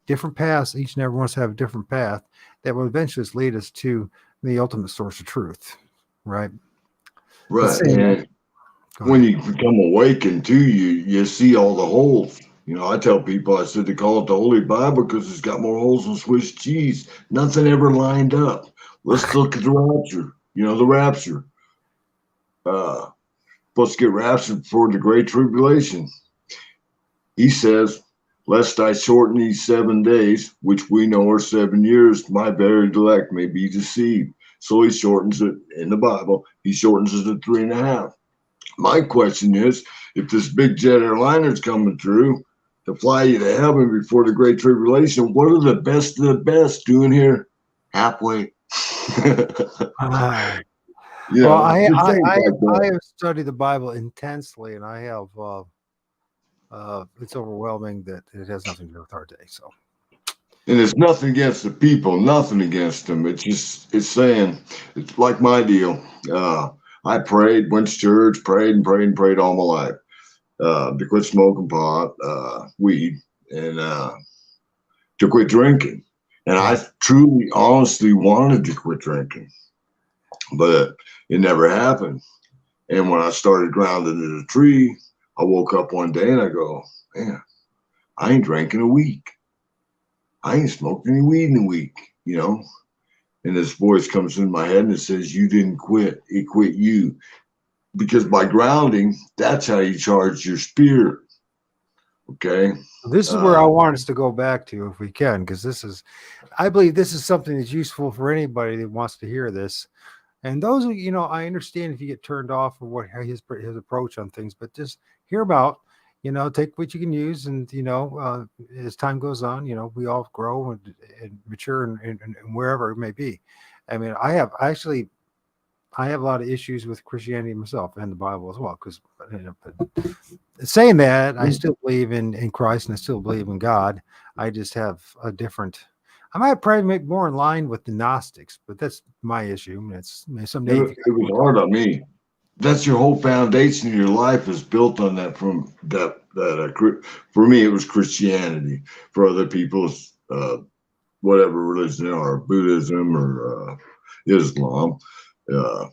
different paths. Each and every one of us have a different path that will eventually lead us to the ultimate source of truth, right? Right. And when you become awakened to you see all the holes You know, I tell people, I said they call it the Holy Bible because it's got more holes than Swiss cheese. Nothing ever lined up. Let's look at the rapture. You know, the rapture. Supposed to get raptured before the Great Tribulation. He says, lest I shorten these 7 days, which we know are 7 years, my buried elect may be deceived. So he shortens it in the Bible. He shortens it to 3.5. My question is, if this big jet airliner is coming through to fly you to heaven before the Great Tribulation, what are the best of the best doing here halfway? Ah. You Well, know, just things like I that. have studied the Bible intensely, and I have it's overwhelming that it has nothing to do with our day. So And it's nothing against the people, nothing against them. It's just, it's saying, it's like my deal. I prayed, went to church, prayed and prayed and prayed all my life to quit smoking pot, weed, and to quit drinking. And I yeah, truly, honestly wanted to quit drinking, but it never happened. And when I started grounding in a tree, I woke up one day and I go, man, I ain't drank in a week. I ain't smoked any weed in a week, you know? And this voice comes in my head and it says, you didn't quit, it quit you. Because by grounding, that's how you charge your spirit. Okay. this is where I want us to go back to if we can, because I believe this is something that's useful for anybody that wants to hear this. And those, I understand if you get turned off or what his approach on things, but just hear about, take what you can use, and as time goes on, we all grow and mature and wherever it may be. I mean, I have a lot of issues with Christianity myself and the Bible as well, because saying that, I still believe in Christ and I still believe in God. I just have a different. I might probably make more in line with the Gnostics, but that's my issue. It's someday if you it guys was want to talk. hard on me. That's your whole foundation of your life is built on that. From for me, it was Christianity. For other people, it's whatever religion they are, Buddhism or Islam. Uh,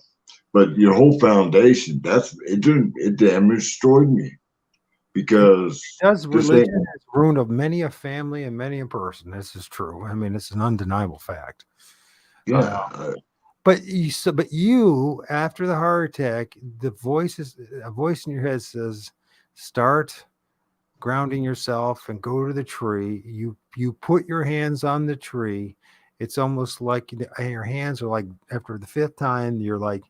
but your whole foundation, it damn destroyed me It because does. this Religion ain't. has ruined of many a family and many a person. This is true. I mean, it's an undeniable fact. Uh, Yeah, but you, after the heart attack, a voice in your head says, start grounding yourself and go to the tree. You put your hands on the tree. It's almost like your hands are like, after the fifth time, you're like,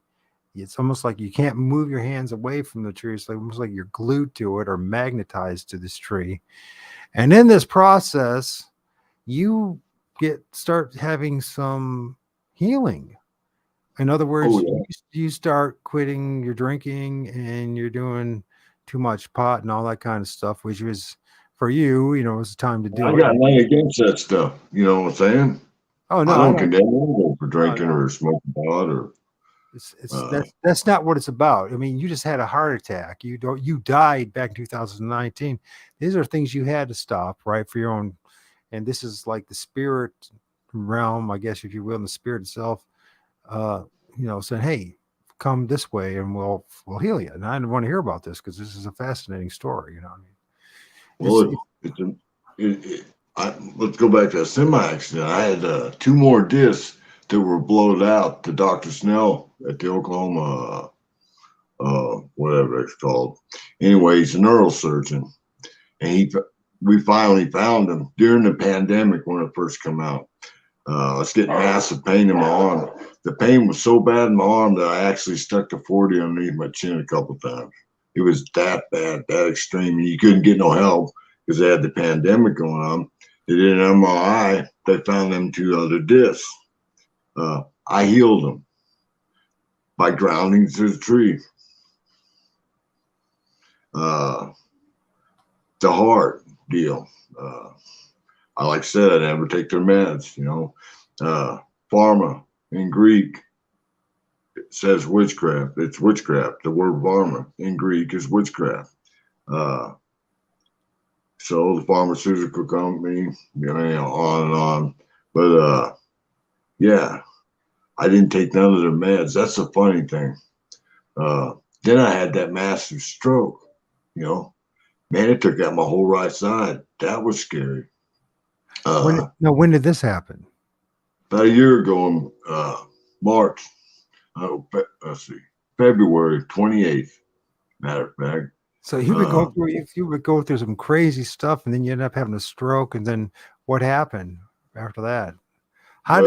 it's almost like you can't move your hands away from the tree. It's like almost like you're glued to it or magnetized to this tree. And in this process, you start having some healing. In other oh words, yeah. you start quitting your drinking and you're doing too much pot and all that kind of stuff, which was for you, it was time to I do it. got nothing against that stuff. You know what I'm saying? Oh I no, I don't don't. condemn anyone for No, drinking no. or smoking pot or. It's Uh, that's not what it's about. I mean, you just had a heart attack. You died back in 2019. These are things you had to stop, right, for your own. And this is like the spirit realm, I guess, if you will, and the spirit itself, uh, saying, "Hey, come this way, and we'll heal you." And I didn't want to hear about this because this is a fascinating story. I mean, it's well, it's a, let's go back to a semi accident. I had two more discs that were blowed out to Dr. Snell at the Oklahoma, whatever it's called. Anyway, he's a neurosurgeon, and we finally found him during the pandemic when it first came out. I was getting massive pain in my arm. The pain was so bad in my arm that I actually stuck the 40 underneath my chin a couple times. It was that bad, that extreme. And you couldn't get no help because they had the pandemic going on. They did an MRI. They found them two other discs. I healed them by grounding to the tree. Uh, the heart deal. Uh, I like I said, I never take their meds. Pharma in Greek says witchcraft. It's witchcraft. The word varma in Greek is witchcraft. Uh, so the pharmaceutical company, on and on. But yeah, I didn't take none of their meds. That's the funny thing. Then I had that massive stroke, you know, Man, it took out my whole right side. That was scary. When did this happen? About a year ago in March, let's see, February 28th, matter of fact. So you would go through some crazy stuff, and then you end up having a stroke. And then what happened after that? How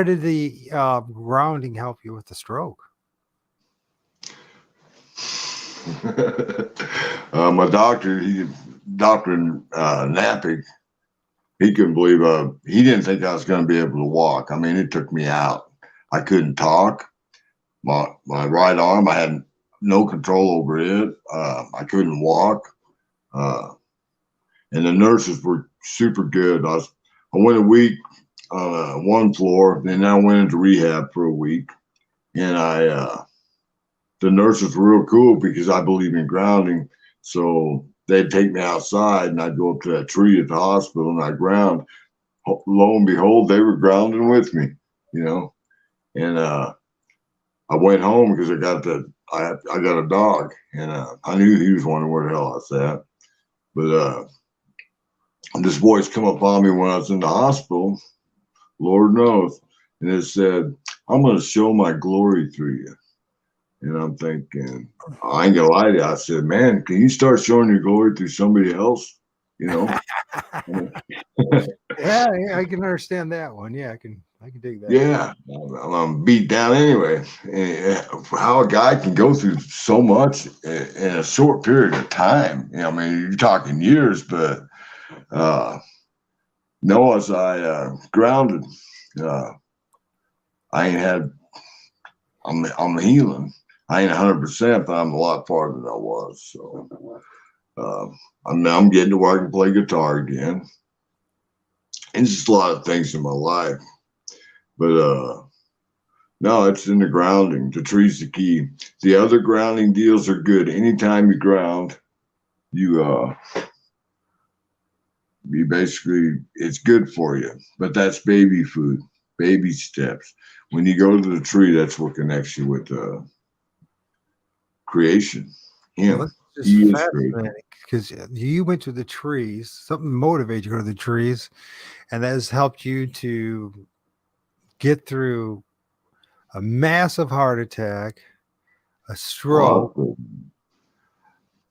did the grounding help you with the stroke? My doctor, Dr. Nappig, he couldn't believe he didn't think I was going to be able to walk. I mean, it took me out. I couldn't talk. My right arm, I had no control over it. I couldn't walk. And the nurses were super good. I went a week on one floor, then I went into rehab for a week. And the nurses were real cool because I believe in grounding. So they'd take me outside and I'd go up to that tree at the hospital and I'd ground. Lo and behold, they were grounding with me, you know. And I went home because I got a dog, and I knew he was wondering where the hell I was at. But this voice come up on me when I was in the hospital, Lord knows, and it said, "I'm going to show my glory through you." And I'm thinking, I ain't gonna lie to you. I said, "Man, can you start showing your glory through somebody else?" You know. Yeah, I can understand that one. Yeah, I can dig that. Yeah, I'm beat down anyway. How a guy can go through so much in a short period of time. You know, I mean, you're talking years, but no, as I grounded, I ain't had. I'm healing. I ain't 100%, but I'm a lot farther than I was. So I'm getting to where I can play guitar again. And just a lot of things in my life. But no, it's in the grounding. The tree's the key. The other grounding deals are good. Anytime you ground, you basically, it's good for you. But that's baby food, baby steps. When you go to the tree, that's what connects you with creation. Him. Well, that's just fascinating because you went to the trees. Something motivated you to go to the trees, and that has helped you to get through a massive heart attack, a stroke.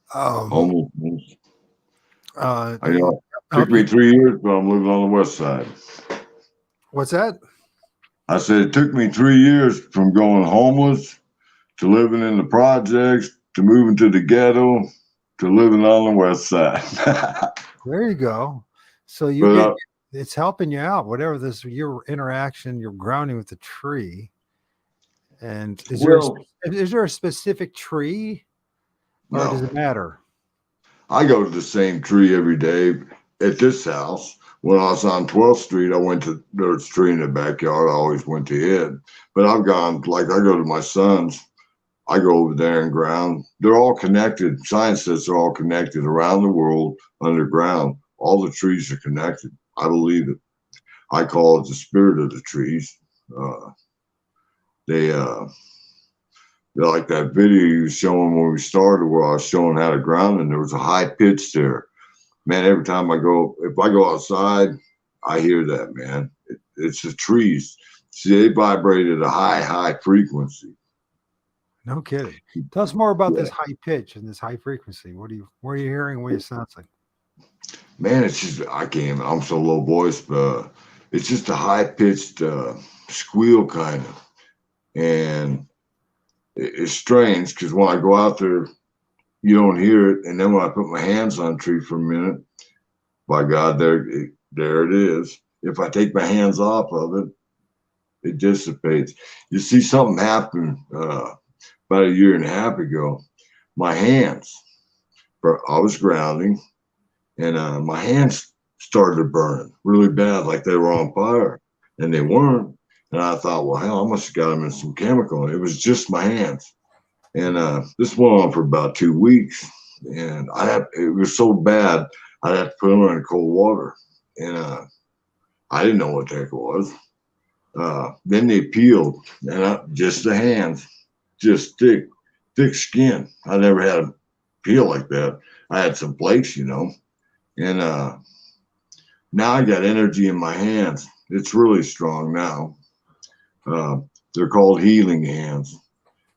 Homelessness. I know. It took me 3 years, but I'm living on the west side. What's that? I said it took me 3 years from going homeless to living in the projects to moving to the ghetto to living on the west side. There you go. So it's helping you out. Whatever your interaction, your grounding with the tree. And is there a specific tree, or does it matter? I go to the same tree every day at this house. When I was on 12th Street, I went to there's a tree in the backyard. I always went to it. But I've gone, like I go to my son's, I go over there and ground. They're all connected. Science says they're all connected around the world, underground. All the trees are connected. I believe it. I call it the spirit of the trees. They're like that video you was showing when we started where I was showing how to ground, and there was a high pitch there. Man, every time if I go outside, I hear that, man. It's the trees. See, they vibrate at a high frequency. No kidding. Tell us more about this high pitch and this high frequency. What are you hearing? What are you sensing? Man, it's just, I'm so low voice, but it's just a high pitched squeal kind of. And it's strange because when I go out there, you don't hear it. And then when I put my hands on a tree for a minute, by God, there it is. If I take my hands off of it, it dissipates. You see something happen about a year and a half ago. My hands, I was grounding, and my hands started burning really bad, like they were on fire, and they weren't. And I thought, well, hell, I must have got them in some chemical. And it was just my hands. And this went on for about 2 weeks. And it was so bad, I'd have to put them in cold water. And I didn't know what the heck it was. Then they peeled, and just the hands, just thick skin. I never had them peel like that. I had some flakes, and now I got energy in my hands. It's really strong now. They're called healing hands.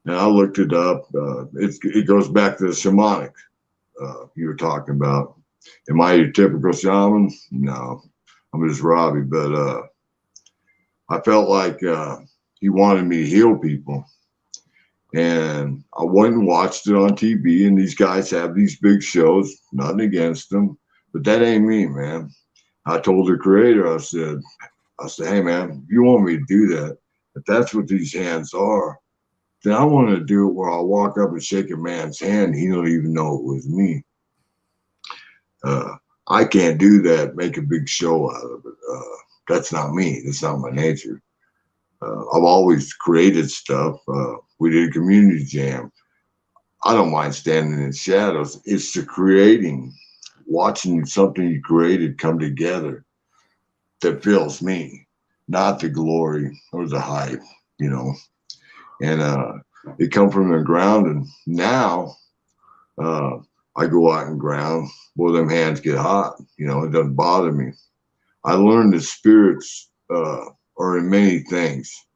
And I looked it up. It goes back to the shamanic you were talking about. Am I your typical shaman? No, I'm just Robbie. But I felt like he wanted me to heal people. And I went and watched it on TV, and these guys have these big shows, nothing against them, but that ain't me, man. I told the creator, I said, hey, man, if you want me to do that, if that's what these hands are, then I want to do it where I'll walk up and shake a man's hand. He don't even know it was me. I can't do that, make a big show out of it. That's not me. That's not my nature. I've always created stuff. We did a community jam. I don't mind standing in shadows. It's the creating, watching something you created come together that fills me, not the glory or the hype, And it come from the ground. And now I go out and ground. Boy, them hands get hot. It doesn't bother me. I learned that spirits are in many things,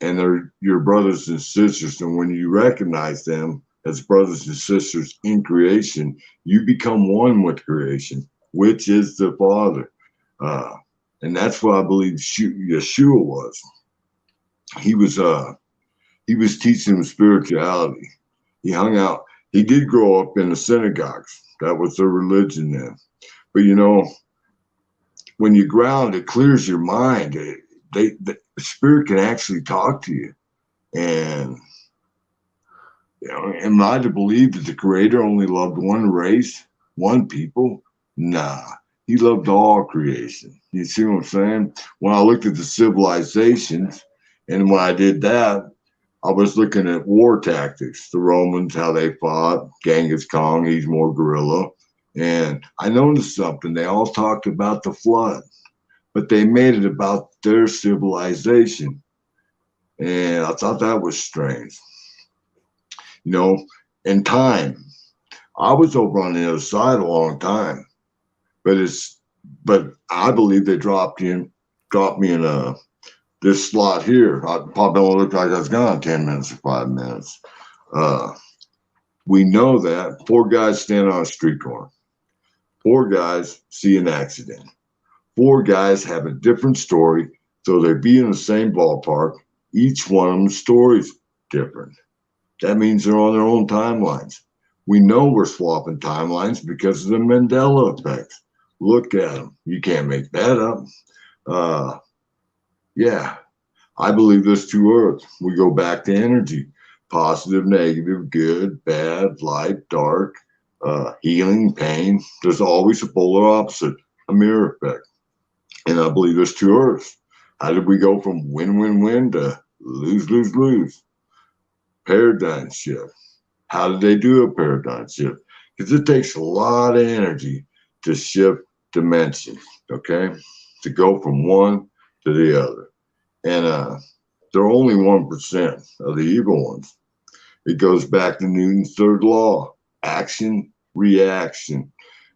and they're your brothers and sisters. And when you recognize them as brothers and sisters in creation, you become one with creation, which is the Father. And that's what I believe Yeshua was. He was teaching them spirituality. He hung out. He did grow up in the synagogues. That was their religion then. But when you ground, it clears your mind. The spirit can actually talk to you. And am I to believe that the Creator only loved one race, one people? Nah, he loved all creation. You see what I'm saying? When I looked at the civilizations, and when I did that, I was looking at war tactics. The Romans, how they fought. Genghis Khan, he's more guerrilla. And I noticed something. They all talked about the flood, but they made it about their civilization. And I thought that was strange. In time, I was over on the other side a long time, but I believe they dropped me in this slot here. I probably don't look like I was gone 10 minutes or 5 minutes. We know that 4 guys stand on a street corner. 4 guys see an accident. 4 guys have a different story, so they be in the same ballpark. Each one of them's story's different. That means they're on their own timelines. We know we're swapping timelines because of the Mandela effect. Look at them. You can't make that up. Yeah, I believe there's 2 Earths. We go back to energy. Positive, negative, good, bad, light, dark, healing, pain. There's always a polar opposite, a mirror effect. And I believe there's 2 Earths. How did we go from win-win-win to lose-lose-lose? Paradigm shift. How did they do a paradigm shift? Because it takes a lot of energy to shift dimensions, okay? To go from one to the other. And they're only 1% of the evil ones. It goes back to Newton's 3rd law, action, reaction.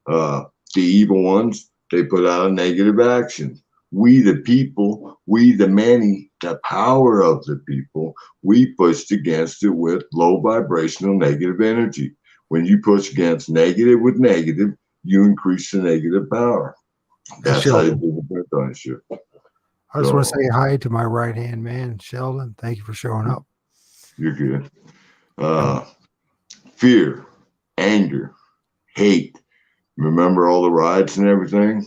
The evil ones, they put out a negative action. We, the people, we, the many, the power of the people, we pushed against it with low vibrational negative energy. When you push against negative with negative, you increase the negative power. That's how you do the paradigm shift. I just want to say hi to my right-hand man, Sheldon. Thank you for showing up. You're good. Fear, anger, hate. Remember all the riots and everything?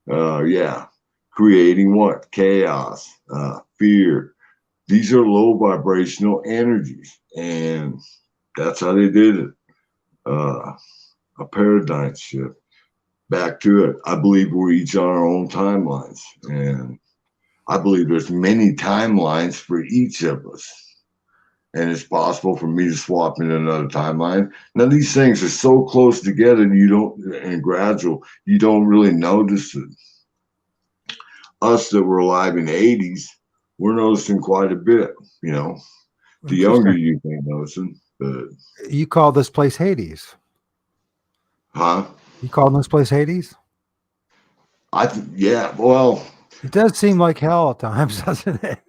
Yeah. Creating what? Chaos, fear. These are low vibrational energies. And that's how they did it. A paradigm shift. Back to it. I believe we're each on our own timelines. And I believe there's many timelines for each of us. And it's possible for me to swap in another timeline. Now, these things are so close together and gradual, you don't really notice it. Us that were alive in the 80s, we're noticing quite a bit, The younger you ain't noticing, but you call this place Hades. Huh? You calling this place Hades? Yeah. Well, It does seem like hell at times, doesn't it?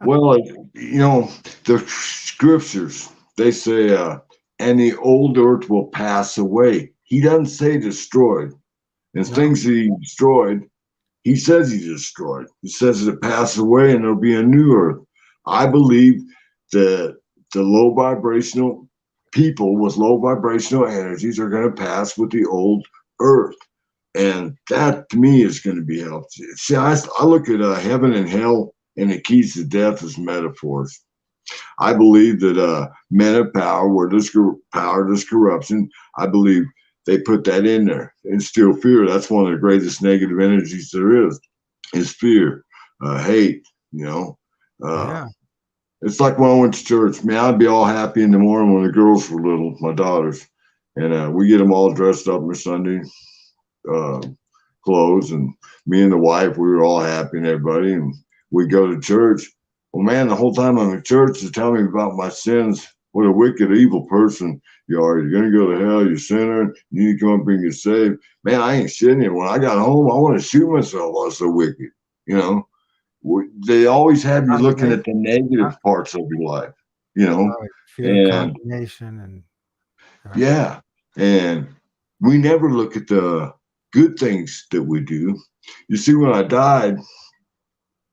well, the scriptures, they say, and the old earth will pass away. He doesn't say destroyed. And No. things that he destroyed, he says he destroyed. He says it pass away and there'll be a new earth. I believe that the low vibrational people with low vibrational energies are going to pass with the old earth. And that to me is going to be helpful. See, I look at heaven and hell and the keys to death as metaphors. I believe that men of power, where there's power, there's corruption. I believe they put that in there. And still fear. That's one of the greatest negative energies there is fear, hate, Yeah. It's like when I went to church, man, I'd be all happy in the morning when the girls were little, my daughters. And we get them all dressed up for Sunday clothes. And me and the wife, we were all happy and everybody. And we go to church. Well, man, the whole time I'm in church, they're telling me about my sins. What a wicked, evil person you are. You're going to go to hell. You're a sinner. You need to come up and get saved. Man, I ain't shitting you. When I got home, I want to shoot myself. I was so wicked. They always have you looking at the negative parts of your life, Right. Fear of and condemnation and yeah, and we never look at the good things that we do. You see, when I died,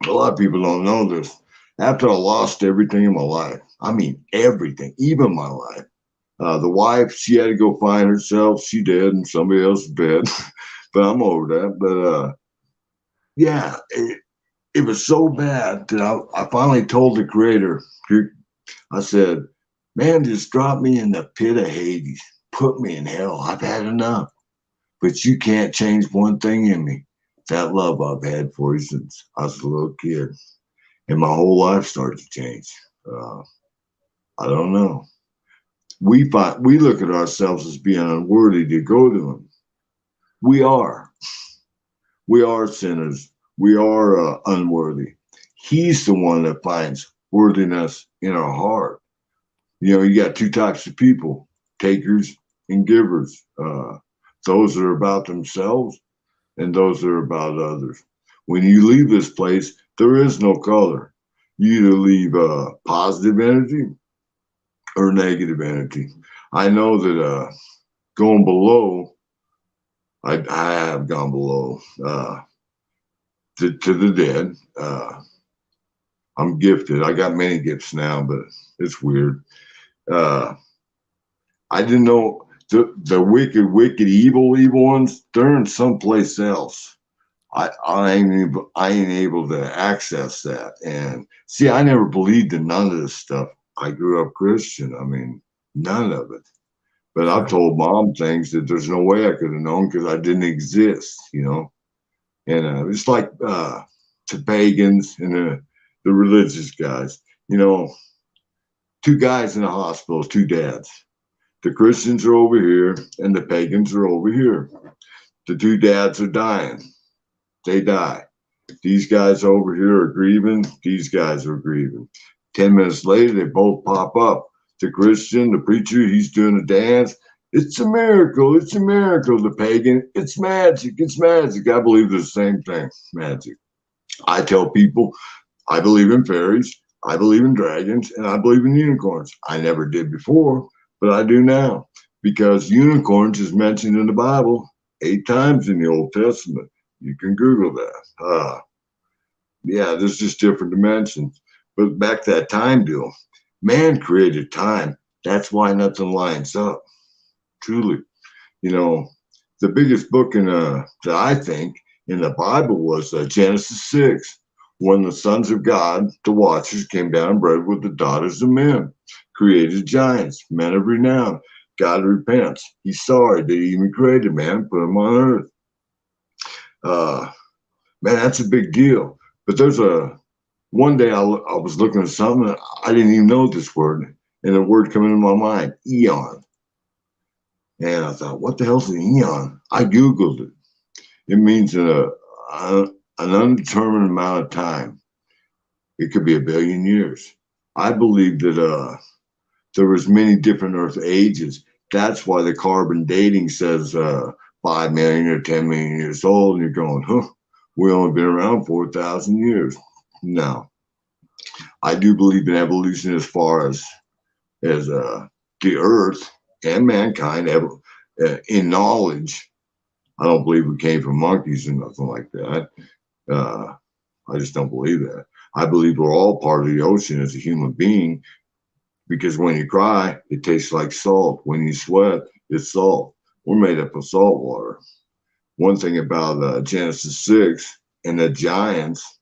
a lot of people don't know this. After I lost everything in my life, I mean everything, even my life. The wife, she had to go find herself. She did, and somebody else's bed. But I'm over that. But yeah, it was so bad that I finally told the creator, I said, man, just drop me in the pit of Hades. Put me in hell. I've had enough. But you can't change one thing in me. That love I've had for you since I was a little kid. And my whole life started to change. I don't know. We look at ourselves as being unworthy to go to him. We are. We are sinners. We are unworthy. He's the one that finds worthiness in our heart. You got two types of people, takers and givers. Those that are about themselves and those that are about others. When you leave this place, there is no color. You either leave positive energy or negative energy. I know that going below, I have gone below to the dead. I'm gifted. I got many gifts now, but it's weird. I didn't know the wicked, evil ones. They're in someplace else. I ain't able to access that. And see, I never believed in none of this stuff. I grew up Christian. I mean, none of it. But I've told mom things that there's no way I could have known because I didn't exist, And it's like to pagans and the religious guys, two guys in the hospital, two dads. The Christians are over here and the pagans are over here. The two dads are dying. They die. These guys over here are grieving. These guys are grieving. 10 minutes later, they both pop up. The Christian, the preacher, he's doing a dance. It's a miracle. It's a miracle. The pagan, it's magic. It's magic. I believe the same thing, magic. I tell people I believe in fairies. I believe in dragons, and I believe in unicorns. I never did before, but I do now because unicorns is mentioned in the Bible 8 times in the Old Testament. You can Google that. Yeah, there's just different dimensions. But back to that time deal, man created time. That's why nothing lines up. Truly, the biggest book that I think in the Bible was Genesis 6, when the sons of God, the Watchers, came down and bred with the daughters of men, created giants, men of renown. God repents. He's sorry that he even created man, put him on earth. Man, that's a big deal. But there's one day I was looking at something, I didn't even know this word, and the word came into my mind, eon. And I thought, what the hell's an eon? I Googled it. It means an undetermined amount of time. It could be 1 billion years. I believe that there was many different Earth ages. That's why the carbon dating says 5 million or 10 million years old. And you're going, huh, we only been around 4,000 years. No, I do believe in evolution as far as the earth and mankind in knowledge. I don't believe we came from monkeys or nothing like that. I just don't believe that. I believe we're all part of the ocean as a human being, because when you cry, it tastes like salt. When you sweat, it's salt. We're made up of salt water. One thing about Genesis 6 and the giants,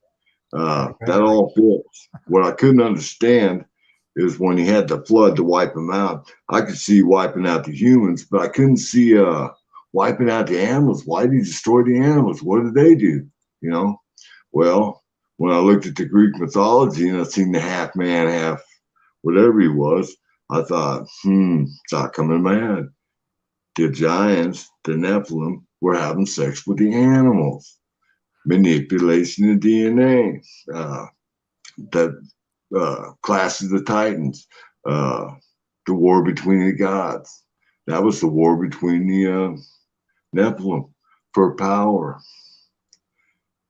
that all fits. What I couldn't understand is when he had the flood to wipe them out. I could see wiping out the humans, but I couldn't see wiping out the animals. Why did he destroy the animals? What did they do? You know? Well, when I looked at the Greek mythology and I seen the half man, half whatever he was, I thought, it's not coming in my head. The giants, the Nephilim, were having sex with the animals. Manipulation of DNA. Clash of the Titans. The war between the gods. That was the war between the Nephilim for power.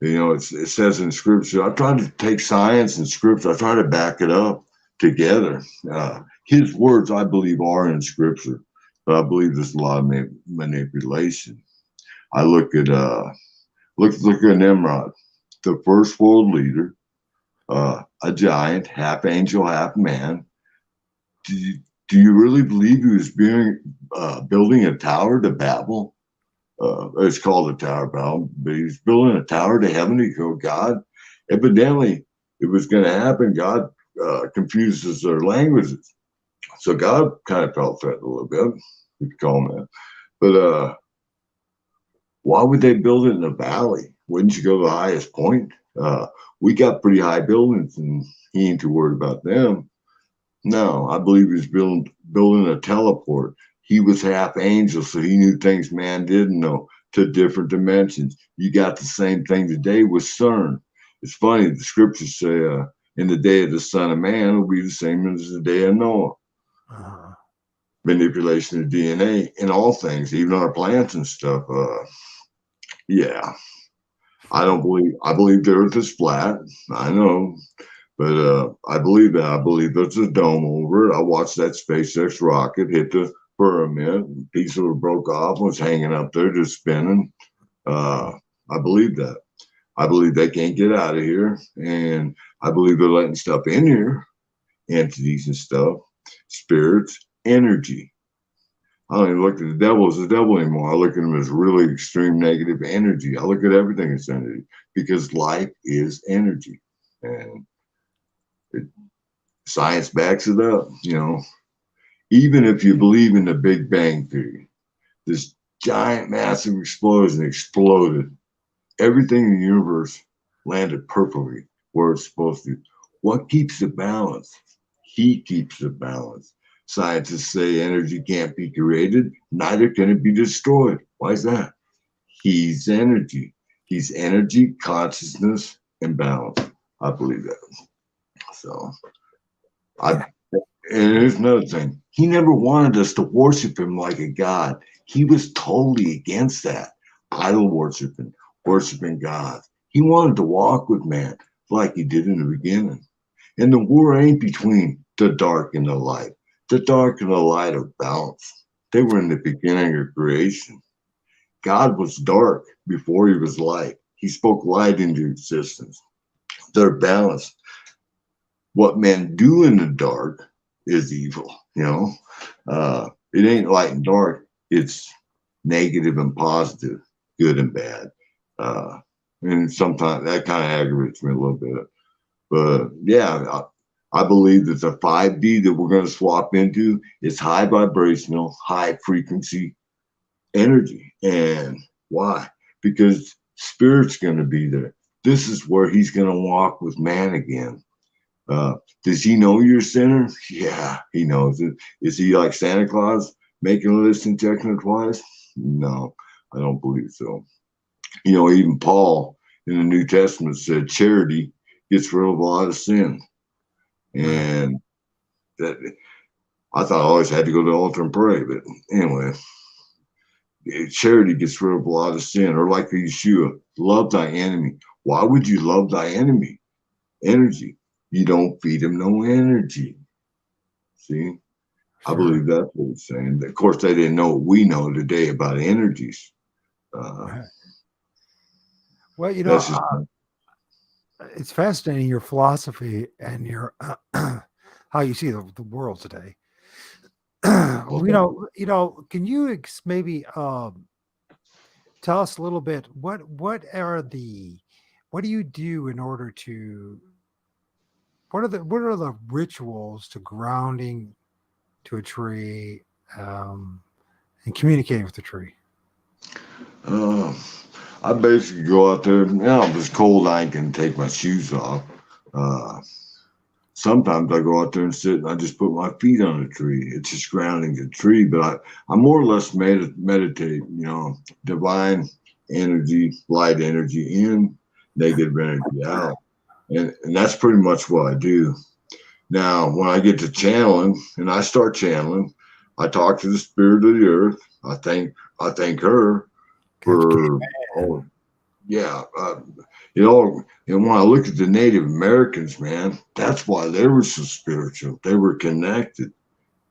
You know, it says in scripture, I try to take science and scripture, I try to back it up together. His words, I believe, are in scripture, but I believe there's a lot of manipulation. I look at Nimrod, the first world leader, a giant, half angel, half man. Do you really believe he was building a tower to Babel? It's called a Tower of Babel, but he's building a tower to heaven to go, God. Evidently, it was going to happen. God confuses their languages. So God kind of felt threatened a little bit, you could call him that. But why would they build it in a valley? Wouldn't you go to the highest point? We got pretty high buildings, and he ain't too worried about them. No, I believe he's building a teleport. He was half angel, so he knew things man didn't know, to different dimensions. You got the same thing today with CERN. It's funny, the scriptures say in the day of the Son of Man will be the same as the day of Noah. Manipulation of DNA in all things, even our plants and stuff. Yeah. I believe the earth is flat. I know. But I believe that. I believe there's a dome over it. I watched that SpaceX rocket hit the firmament. A piece of it broke off and was hanging up there just spinning. I believe that. I believe they can't get out of here. And I believe they're letting stuff in here, entities and stuff, spirits, energy. I don't even look at the devil as the devil anymore. I look at him as really extreme negative energy. I look at everything as energy, because life is energy. And science backs it up, you know. Even if you believe in the Big Bang Theory, this giant massive explosion exploded. Everything in the universe landed perfectly where it's supposed to. What keeps the balance? He keeps the balance. Scientists say energy can't be created, neither can it be destroyed. Why is that? He's energy. He's energy, consciousness, and balance. I believe that. So, and here's another thing. He never wanted us to worship him like a god. He was totally against that. Idol worshiping God. He wanted to walk with man like he did in the beginning. And the war ain't between the dark and the light. The dark and the light are balanced. They were in the beginning of creation. God was dark before he was light. He spoke light into existence. They're balanced. What men do in the dark is evil, you know. It ain't light and dark. It's negative and positive, good and bad. And sometimes that kind of aggravates me a little bit. But yeah, I believe that the 5D that we're going to swap into is high vibrational, high frequency energy. And why? Because spirit's going to be there. This is where he's going to walk with man again. Does he know you're a sinner? Yeah, he knows it. Is he like Santa Claus, making a list and checking it twice? No, I don't believe so. You know, even Paul in the New Testament said charity gets rid of a lot of sin. And that I thought I always had to go to the altar and pray, but anyway, charity gets rid of a lot of sin. Or like Yeshua, love thy enemy. Why would you love thy enemy? Energy. You don't feed him no energy. See? I believe that's what he's saying. Of course, they didn't know what we know today about energies. Right. Well, That's just, it's fascinating, your philosophy and your how you see the world today. Can you maybe tell us a little bit what do you do in order to what are the rituals to grounding to a tree and communicating with the tree? I basically go out there. If it's cold, I can take my shoes off. Sometimes I go out there and sit and I just put my feet on a tree. It's just grounding the tree, but I more or less meditate, divine energy, light energy in, negative energy out. And that's pretty much what I do. Now, when I get to channeling and I start channeling, I talk to the spirit of the earth. I thank her for, yeah. And when I look at the Native Americans, man, that's why they were so spiritual. They were connected.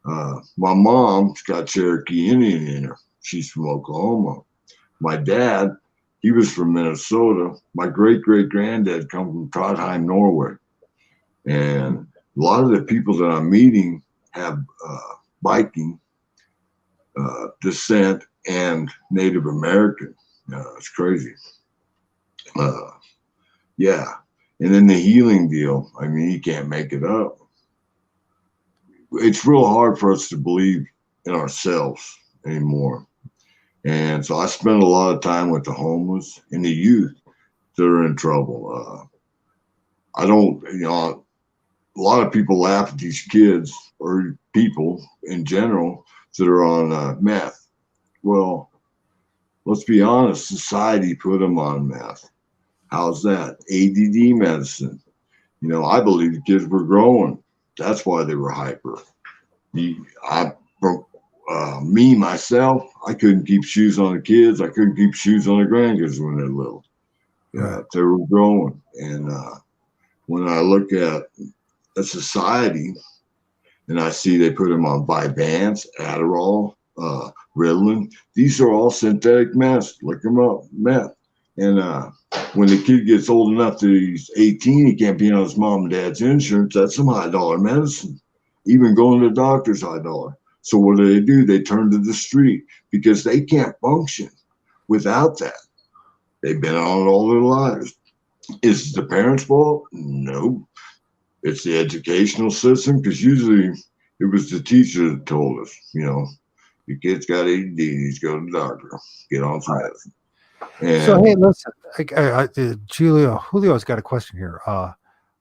My mom's got Cherokee Indian in her. She's from Oklahoma. My dad, he was from Minnesota. My great-great-granddad come from Trondheim, Norway. And a lot of the people that I'm meeting have Viking descent and Native American. It's crazy. Yeah. And then the healing deal, I mean, you can't make it up. It's real hard for us to believe in ourselves anymore. And so I spend a lot of time with the homeless and the youth that are in trouble. I don't, a lot of people laugh at these kids or people in general that are on meth. Well, let's be honest, society put them on meth. How's that? ADD medicine. I believe the kids were growing. That's why they were hyper. Myself, I couldn't keep shoes on the kids. I couldn't keep shoes on the grandkids when they're little. Yeah, they were growing. And when I look at a society and I see they put them on Vyvanse, Adderall, Ritalin, these are all synthetic meth. Look them up, meth. And when the kid gets old enough that he's 18, he can't be on his mom and dad's insurance. That's some high dollar medicine. Even going to the doctor's high dollar. So what do? They turn to the street because they can't function without that. They've been on it all their lives. Is it the parents' fault? No. It's the educational system, because usually it was the teacher that told us, your kid's got ADD, he's go to the doctor, get on some medicine. And so hey, listen, Julio's got a question here. I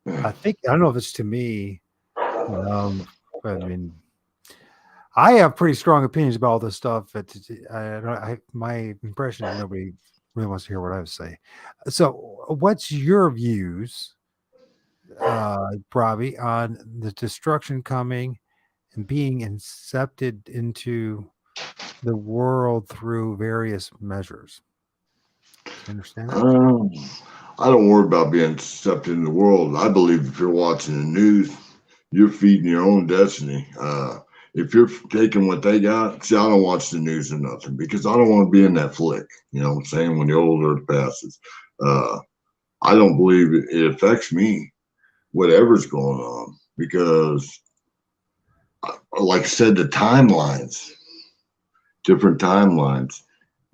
don't know if it's to me. I mean, I have pretty strong opinions about all this stuff. But my impression is nobody really wants to hear what I have to say. So, what's your views, Robbie, on the destruction coming and being incepted into the world through various measures? You understand that? I don't worry about being accepted in the world. I believe if you're watching the news, you're feeding your own destiny. If you're taking what they got, see, I don't watch the news or nothing because I don't want to be in that flick. You know what I'm saying? When the old earth passes, I don't believe it affects me, whatever's going on, because, like I said, the timelines, different timelines,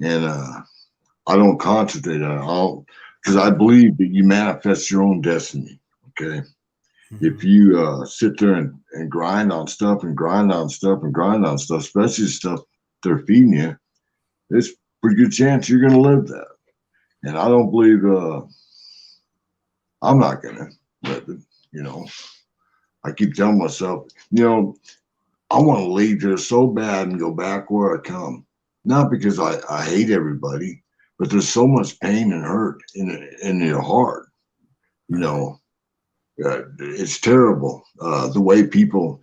and I don't concentrate on it because I believe that you manifest your own destiny. Okay. If you sit there and grind on stuff and grind on stuff and grind on stuff, especially stuff they're feeding you, there's a pretty good chance you're going to live that. And I don't believe I'm not going to live it. I keep telling myself, I want to leave here so bad and go back where I come. Not because I hate everybody, but there's so much pain and hurt in your heart. It's terrible. The way people,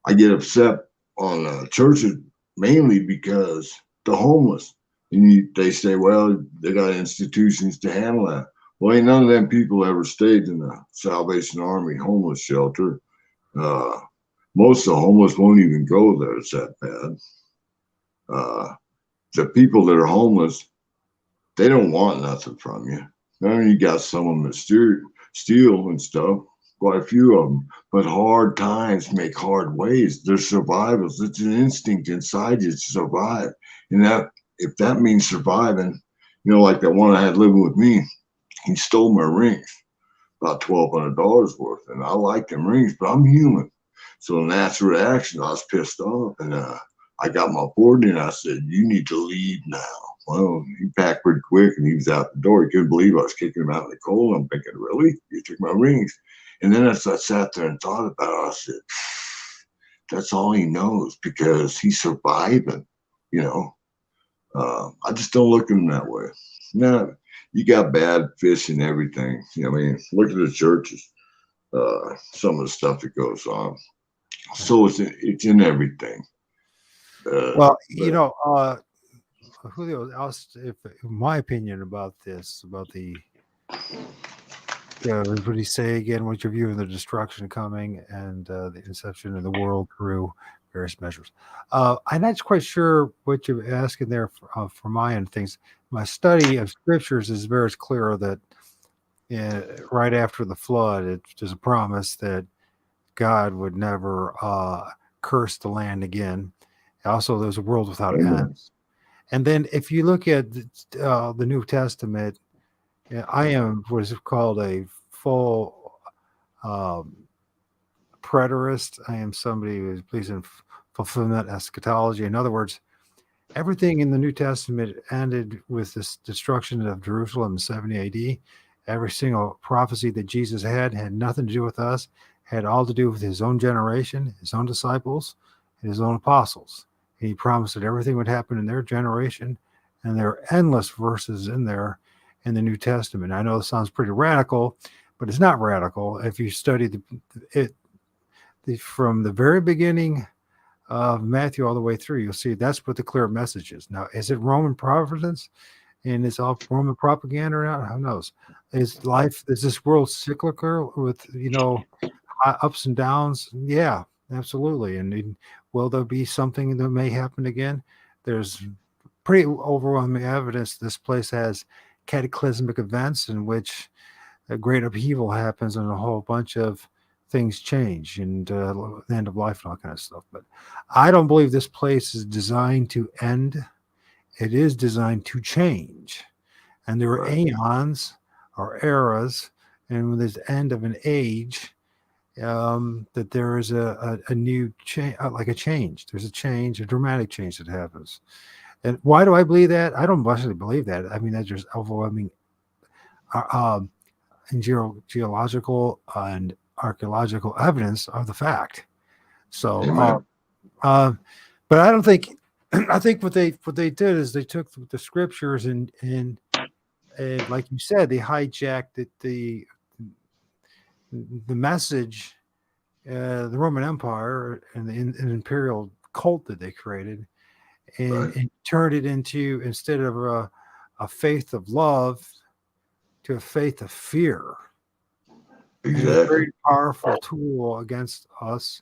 I get upset on churches mainly because the homeless. And they say, well, they got institutions to handle that. Well, ain't none of them people ever stayed in the Salvation Army homeless shelter. Most of the homeless won't even go there. It's that bad. The people that are homeless, they don't want nothing from you. I mean, you got some of them that steal and stuff, quite a few of them. But hard times make hard ways. They're survivals. It's an instinct inside you to survive. And that, if that means surviving, like that one I had living with me, he stole my rings, about $1,200 worth. And I like them rings, but I'm human. So in natural reaction, I was pissed off. And I got my board and I said, you need to leave now. Well, he packed pretty quick and he was out the door. He couldn't believe I was kicking him out in the cold. I'm thinking, really? You took my rings? And then as I sat there and thought about it, I said, that's all he knows because he's surviving, I just don't look at him that way. No, you got bad fish and everything. I mean, look at the churches, some of the stuff that goes on. So it's in everything. Well, Julio, if my opinion about this, about the, what do you say again? What's your view of the destruction coming and the inception of the world through various measures? I'm not quite sure what you're asking there for my end things. My study of scriptures is very clear that right after the flood, there's a promise that God would never curse the land again. Also, there's a world without ends. And then if you look at the New Testament, I am what is called a full preterist. I am somebody who believes in fulfillment eschatology. In other words, everything in the New Testament ended with this destruction of Jerusalem in 70 AD. Every single prophecy that Jesus had nothing to do with us, had all to do with his own generation, his own disciples, and his own apostles. He promised that everything would happen in their generation, and there are endless verses in there in the New Testament. I know it sounds pretty radical, but it's not radical. If you study from the very beginning of Matthew all the way through, you'll see that's what the clear message is. Now, is it Roman providence and it's all Roman propaganda or not? Who knows? Is this world cyclical with, ups and downs? Yeah, absolutely. And will there be something that may happen again? There's pretty overwhelming evidence this place has cataclysmic events in which a great upheaval happens and a whole bunch of things change and the end of life and all kind of stuff. But I don't believe this place is designed to end. It is designed to change. And there are aeons or eras, and when there's the end of an age, that there is a new change, like a change. There's a dramatic change that happens. And why do I believe that? I don't actually believe that. I mean, that's just overwhelming geological and archaeological evidence of the fact. So, but I don't think. I think what they did is they took the scriptures and like you said, they hijacked the message, the Roman Empire and the imperial cult that they created, and turned it into, instead of a faith of love, to a faith of fear. Exactly. And a very powerful tool against us,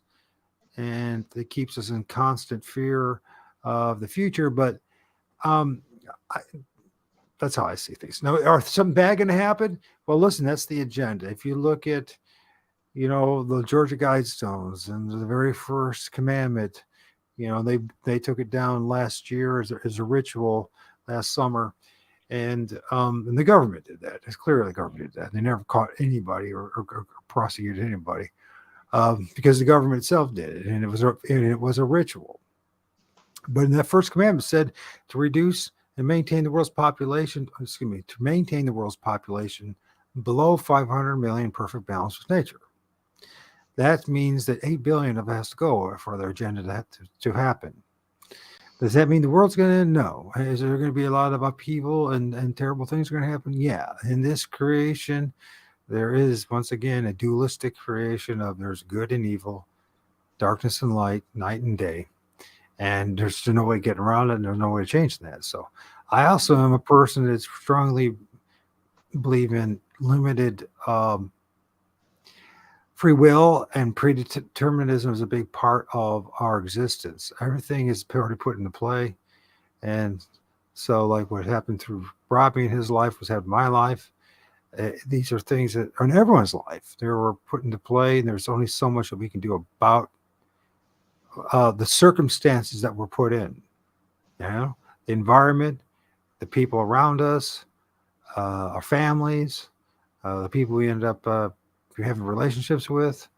and it keeps us in constant fear of the future. But that's how I see things. Now, are something bad going to happen? Well, listen, that's the agenda. If you look at, the Georgia Guidestones and the very first commandment, they took it down last year as a ritual last summer. And the government did that. It's clear the government did that. They never caught anybody or prosecuted anybody because the government itself did it, and it was a ritual. But in that first commandment said to reduce and maintain the world's population. To maintain the world's population below 500 million, perfect balance with nature. That means that 8 billion of it has to go for their agenda to happen. Does that mean the world's going to end? No. Is there going to be a lot of upheaval and terrible things are going to happen? Yeah. In this creation, there is, once again, a dualistic creation of there's good and evil. darkness and light, night and day. And there's no way getting around it, and there's no way to change that. So I also am a person that strongly believe in limited free will, and predeterminism is a big part of our existence. Everything is already put into play. And so like what happened through Robbie in his life was happening in my life. These are things that are in everyone's life. They were put into play, and there's only so much that we can do about the circumstances that we're put in. You know, the environment, the people around us, our families, the people we end up having relationships with.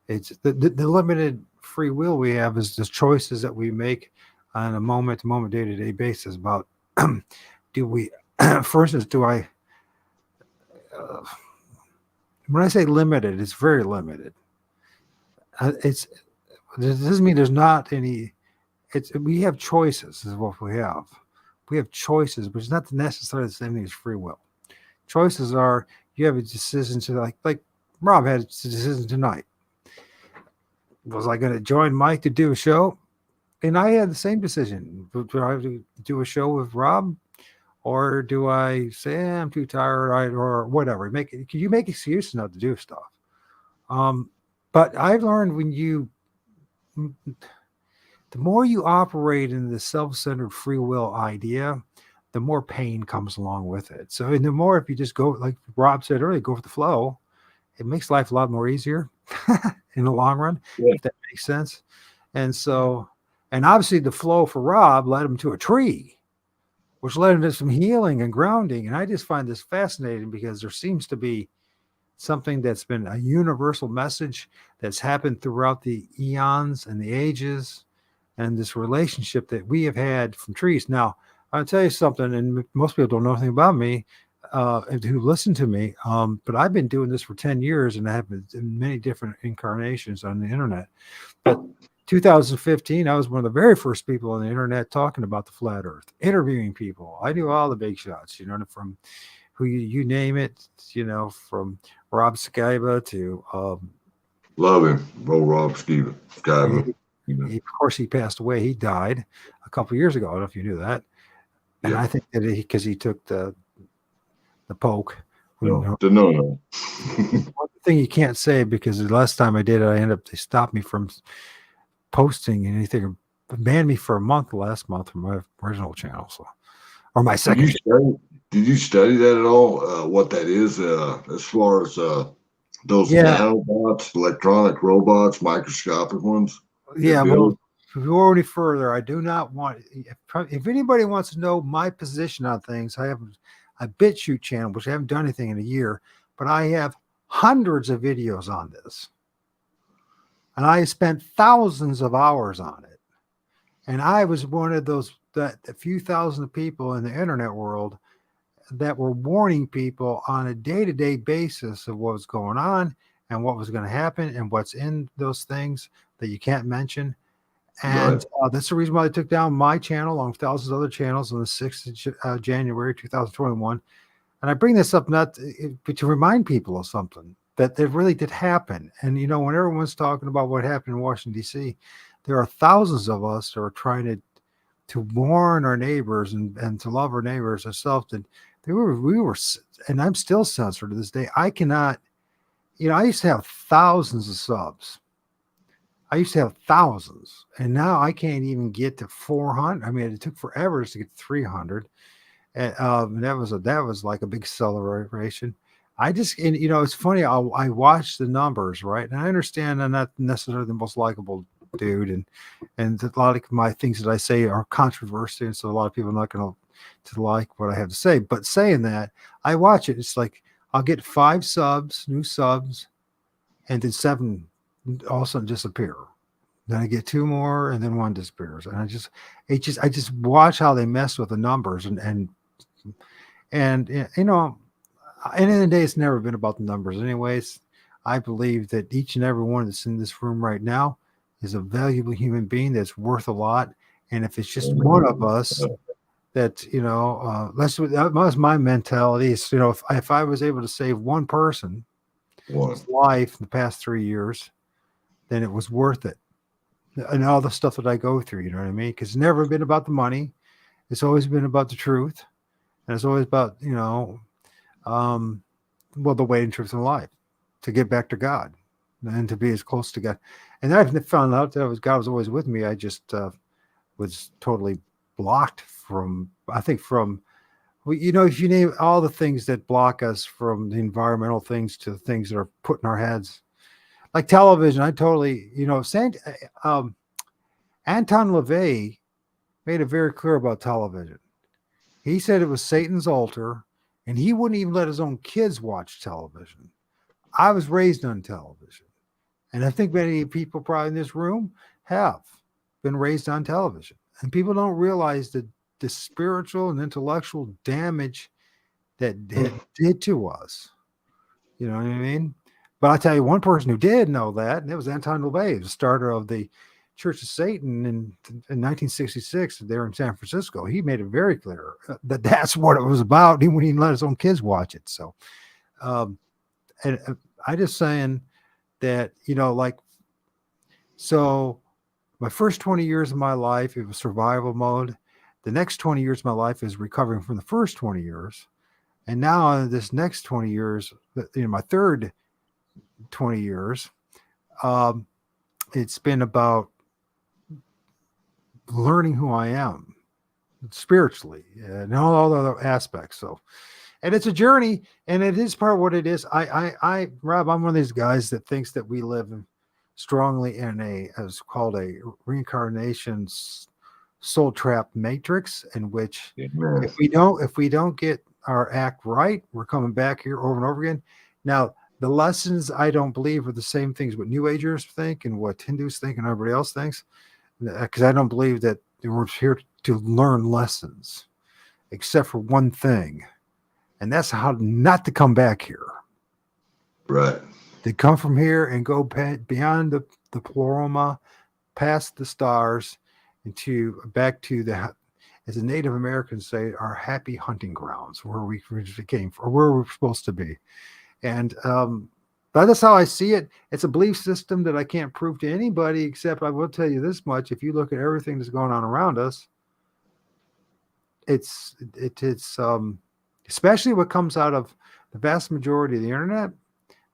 It's the limited free will we have is the choices that we make on a moment-to-moment, day-to-day basis about do we, for instance, do I, when I say limited, it's very limited. It doesn't mean there's not any. We have choices is what we have. We have choices, but it's not necessarily the same thing as free will. Choices are you have a decision to like Rob had a decision tonight. Was I going to join Mike to do a show? And I had the same decision. Do I have to do a show with Rob, or do I say I'm too tired, or whatever? You make excuses not to do stuff. But I've learned the more you operate in the self-centered free will idea, the more pain comes along with it. So, and the more if you just go, like Rob said earlier, go with the flow, it makes life a lot more easier in the long run, if that makes sense. And so, and obviously the flow for Rob led him to a tree, which led him to some healing and grounding. And I just find this fascinating because there seems to be something that's been a universal message that's happened throughout the eons and the ages, and this relationship that we have had from trees. Now, I'll tell you something, and most people don't know anything about me who listen to me, but I've been doing this for 10 years, and I have been in many different incarnations on the internet. But 2015, I was one of the very first people on the internet talking about the flat earth, interviewing people. I do all the big shots, from who you name it, from Rob Skiba to love him, Rob Skiba. Of course, he passed away. He died a couple of years ago. I don't know if you knew that. And I think that because he took the poke. No. One thing you can't say, because the last time I did it, they stopped me from posting anything, or banned me for a month last month from my original channel. So, or my second. Did you study that at all? What that is, as far as those nanobots, electronic robots, microscopic ones? Yeah, well, if we go any further, I do not want. If anybody wants to know my position on things, I have a BitChute channel, which I haven't done anything in a year, but I have hundreds of videos on this, and I spent thousands of hours on it. And I was one of those a few thousand people in the internet world that were warning people on a day-to-day basis of what was going on and what was going to happen and what's in those things that you can't mention. And that's the reason why they took down my channel along with thousands of other channels on the 6th of January 2021. And I bring this up not to remind people of something that it really did happen. And when everyone's talking about what happened in Washington, D.C., there are thousands of us that are trying to warn our neighbors and to love our neighbors ourselves. That we were, and I'm still censored to this day. I cannot, I used to have thousands of subs. I used to have thousands, and now I can't even get to 400. I mean, it took forever to get 300. And that was like a big celebration. It's funny. I watch the numbers, right? And I understand I'm not necessarily the most likable dude, and a lot of my things that I say are controversial, and so a lot of people are not going to like what I have to say. But saying that, I watch it. It's like I'll get 5 new subs, and then 7 all of a sudden disappear. Then I get 2 more, and then 1 disappears. And I just watch how they mess with the numbers, and at the end of the day, it's never been about the numbers. Anyways, I believe that each and every one that's in this room right now is a valuable human being that's worth a lot. And if it's just one of us that, that was my mentality. Is, if I was able to save one person's life in the past 3 years, then it was worth it. And all the stuff that I go through, you know what I mean? Because it's never been about the money. It's always been about the truth. And it's always about, the way and truth in life, to get back to God and to be as close to God. And I've found out that God was always with me. I just was totally blocked from, if you name all the things that block us, from the environmental things to the things that are put in our heads, like television. I totally, Anton LaVey made it very clear about television. He said it was Satan's altar, and he wouldn't even let his own kids watch television. I was raised on television, and I think many people probably in this room have been raised on television. And people don't realize the spiritual and intellectual damage that it did to us. You know what I mean? But I'll tell you one person who did know that, and it was Anton LaVey, the starter of the Church of Satan in 1966 there in San Francisco. He made it very clear that that's what it was about. He wouldn't even let his own kids watch it. So, and I just saying that, so my first 20 years of my life, it was survival mode. The next 20 years of my life is recovering from the first 20 years. And now this next 20 years, my third 20 years, it's been about learning who I am spiritually and all other aspects. So, and it's a journey, and it is part of what it is. Rob, I'm one of these guys that thinks that we live strongly in as called a reincarnation soul trap matrix, in which if we don't get our act right, we're coming back here over and over again. Now, the lessons, I don't believe, are the same things what New Agers think and what Hindus think and everybody else thinks, because I don't believe that we're here to learn lessons, except for one thing, and that's how not to come back here. Right. To come from here and go beyond the pleroma, past the stars, and back to the, as the Native Americans say, our happy hunting grounds, where we came from, or where we're supposed to be. And but that's how I see it. It's a belief system that I can't prove to anybody, except I will tell you this much: if you look at everything that's going on around us, it's especially what comes out of the vast majority of the internet,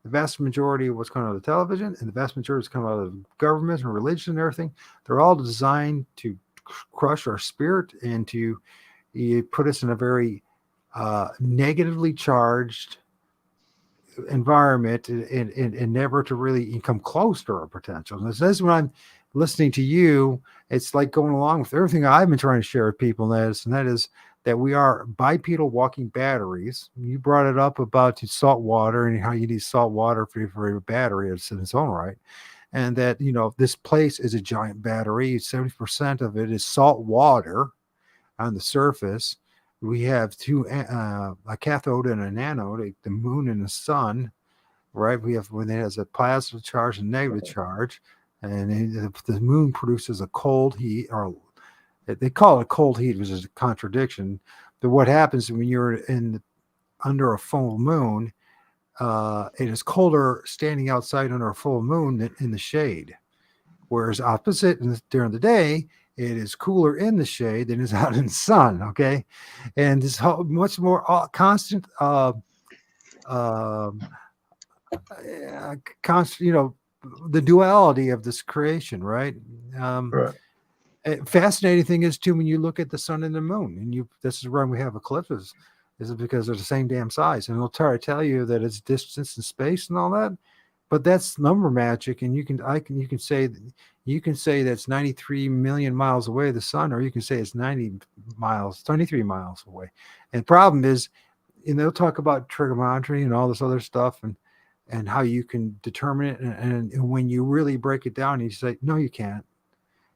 the vast majority of what's coming out of the television, and the vast majority of what's coming out of government and religion and everything. They're all designed to crush our spirit and to put us in a very negatively charged environment, and never to really come close to our potential. And this is when I'm listening to you, it's like going along with everything I've been trying to share with people, and that is that we are bipedal walking batteries. You brought it up about salt water and how you need salt water for a battery in its own right. And that, this place is a giant battery. 70% of it is salt water on the surface. We have a cathode and an anode, the moon and the sun, right? We have, when it has a positive charge and negative charge, and the moon produces a cold heat, or they call it cold heat, which is a contradiction. But what happens when you're under a full moon, it is colder standing outside under a full moon than in the shade. Whereas opposite, during the day, it is cooler in the shade than is out in the sun. Okay. And this much more constant, the duality of this creation, right? Right. Fascinating thing is too, when you look at the sun and the moon, and this is when we have eclipses, is it because they're the same damn size, and they'll try to tell you that it's distance and space and all that, but that's number magic. And you can say that's 93 million miles away, the sun, or you can say it's 23 miles away. And the problem is, they'll talk about trigonometry and all this other stuff, and how you can determine it, and when you really break it down, you say, no, you can't.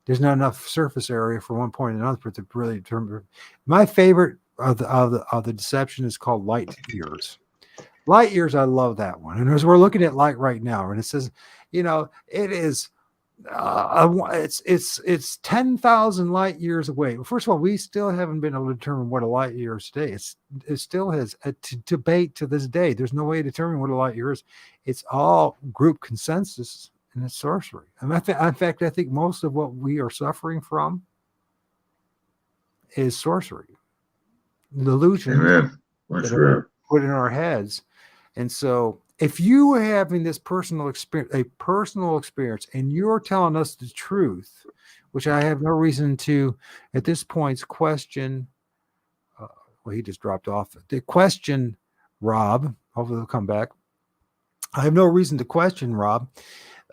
There's not enough surface area for one point and another to really determine. My favorite of the deception is called light years. Light years, I love that one. And as we're looking at light right now, and it says, it is, it's 10,000 light years away. Well, first of all, we still haven't been able to determine what a light year is today. It still has a debate to this day. There's no way to determine what a light year is. It's all group consensus and it's sorcery. And in fact, I think most of what we are suffering from is sorcery, the illusion Amen. That's that right. are put in our heads. And so, if you are having this personal experience, and you're telling us the truth, which I have no reason to, at this point, question. Well, he just dropped off. The question, Rob. Hopefully, he'll come back. I have no reason to question Rob.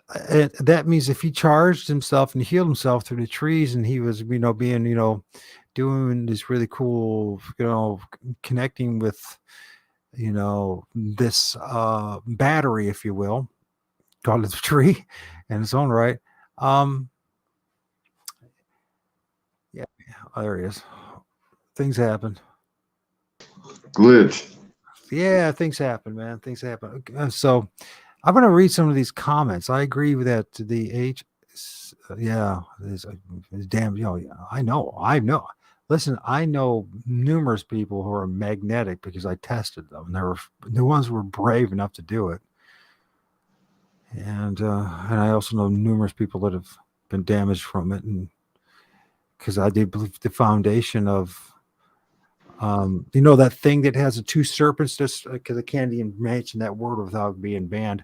That means if he charged himself and healed himself through the trees, and he was, being, doing this really cool, connecting with, this battery, if you will, call it the tree in its own right. Yeah, there he is. Things happen. Glitch. Yeah, things happen, man. Things happen. So I'm going to read some of these comments. I agree with that. The age, yeah, it's damn. I know. Listen, I know numerous people who are magnetic because I tested them. There were the ones who were brave enough to do it, and I also know numerous people that have been damaged from it, and because I did believe the foundation of. That thing that has the two serpents, just because I can't even mention that word without being banned.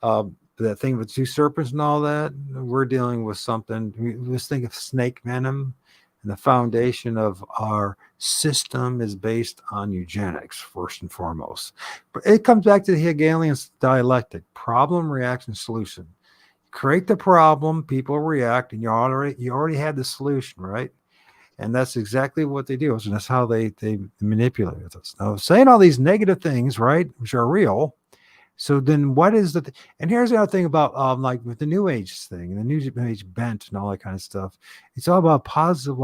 That thing with two serpents and all that, we're dealing with something. Let's think of snake venom, and the foundation of our system is based on eugenics, first and foremost. But it comes back to the Hegelian dialectic: problem, reaction, solution. Create the problem, people react, and you already had the solution, right? And that's exactly what they do. So that's how they manipulate us. Now, saying all these negative things, right, which are real. So then what is the and here's the other thing about like with the new age thing and the new age bent and all that kind of stuff. It's all about positive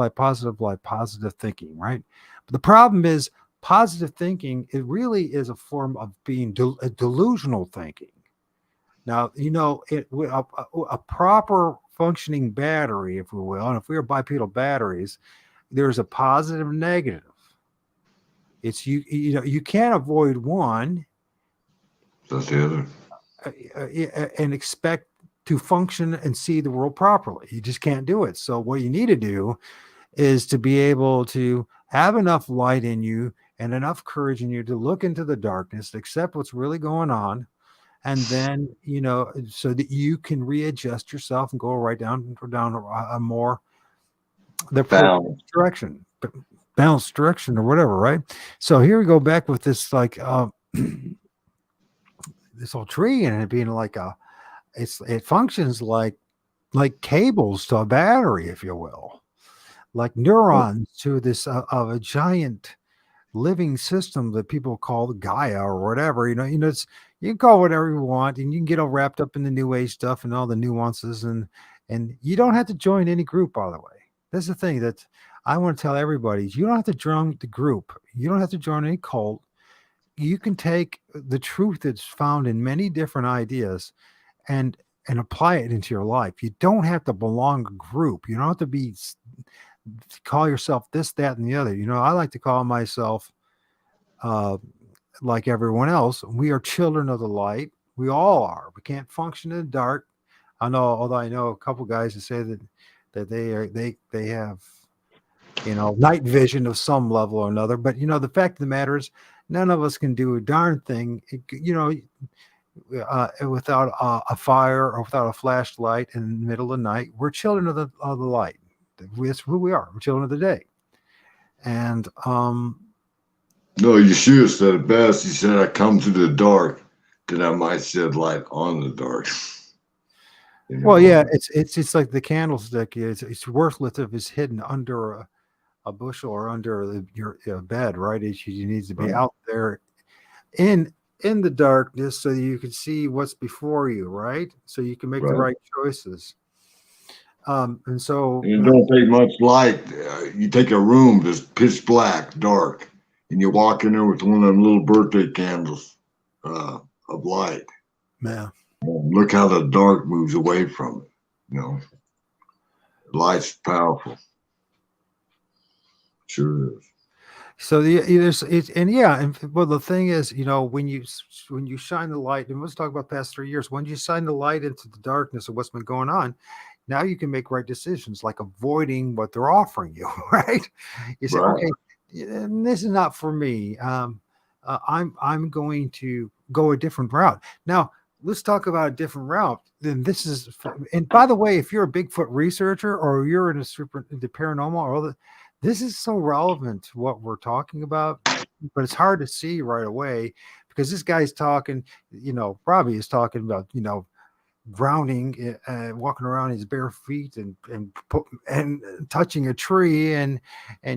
thinking, right? But the problem is positive thinking, it really is a form of being delusional thinking. Now, a proper functioning battery, if we will, and if we are bipedal batteries, there's a positive and negative. It's you can't avoid one. That's the other. And expect to function and see the world properly. You just can't do it. So what you need to do is to be able to have enough light in you and enough courage in you to look into the darkness, accept what's really going on, and then so that you can readjust yourself and go right down a more the balanced direction or whatever, right? So here we go back with this like this whole tree and it being like it functions like cables to a battery, if you will, like neurons to this of a giant living system that people call the Gaia or whatever. It's, you can call it whatever you want, and you can get all wrapped up in the new age stuff and all the nuances, and you don't have to join any group, by the way. That's the thing that I want to tell everybody. You don't have to join the group. You don't have to join any cult. You can take the truth that's found in many different ideas and apply it into your life. You don't have to belong to a group. You don't have to call yourself this, that, and the other. I like to call myself like everyone else. We are children of the light. We all are. We can't function in the dark. Although I know a couple guys that say that they have night vision of some level or another. But the fact of the matter is, none of us can do a darn thing, without a fire or without a flashlight in the middle of the night. We're children of the light. That's who we are. We're children of the day. And no, Yeshua said it best. He said, "I come to the dark, that I might shed light on the dark." Well, yeah, it's like the candlestick. It's worthless if it's hidden under a bushel or under your bed, right? It needs to be out there in the darkness so you can see what's before you, right? So you can make the right choices. And so it don't take much light. You take a room that's pitch black, dark, and you walk in there with one of them little birthday candles of light. Yeah. Look how the dark moves away from it. Light's powerful. Sure is. So there's it's and yeah, and well, the thing is, when you shine the light, and let's talk about the past 3 years. When you shine the light into the darkness of what's been going on, now you can make right decisions, like avoiding what they're offering you. Right? You say, Right. okay, this is not for me. I'm going to go a different route. Now, let's talk about a different route. Then this is, and by the way, if you're a Bigfoot researcher or you're in the paranormal or all the, this is so relevant to what we're talking about, but it's hard to see right away because this guy's talking, Robbie is talking about, grounding, walking around his bare feet and touching a tree and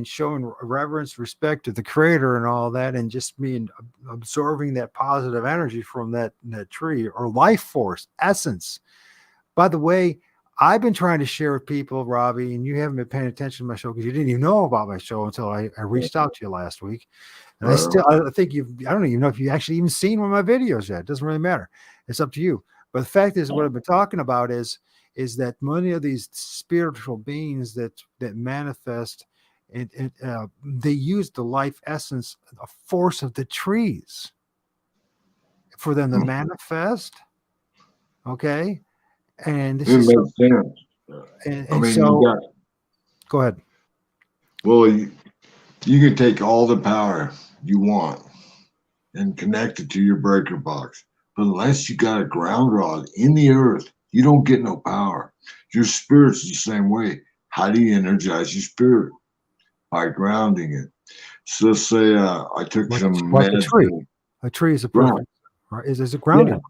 showing reverence, respect to the creator and all that, and just being absorbing that positive energy from that tree or life force essence. By the way, I've been trying to share with people, Robbie, and you haven't been paying attention to my show because you didn't even know about my show until I reached out to you last week. And I think I don't even know if you actually even seen one of my videos yet. It doesn't really matter. It's up to you. But the fact is, what I've been talking about is that many of these spiritual beings that manifest, and they use the life essence, the force of the trees for them to manifest. Okay. And this It is makes sense. I mean, so go ahead. Well, you can take all the power you want and connect it to your breaker box. But unless you got a ground rod in the earth, you don't get no power. Your spirit's the same way. How do you energize your spirit? By grounding it. So let's say I took some Like a meds. tree. A tree is a perfect, right? Is it grounded?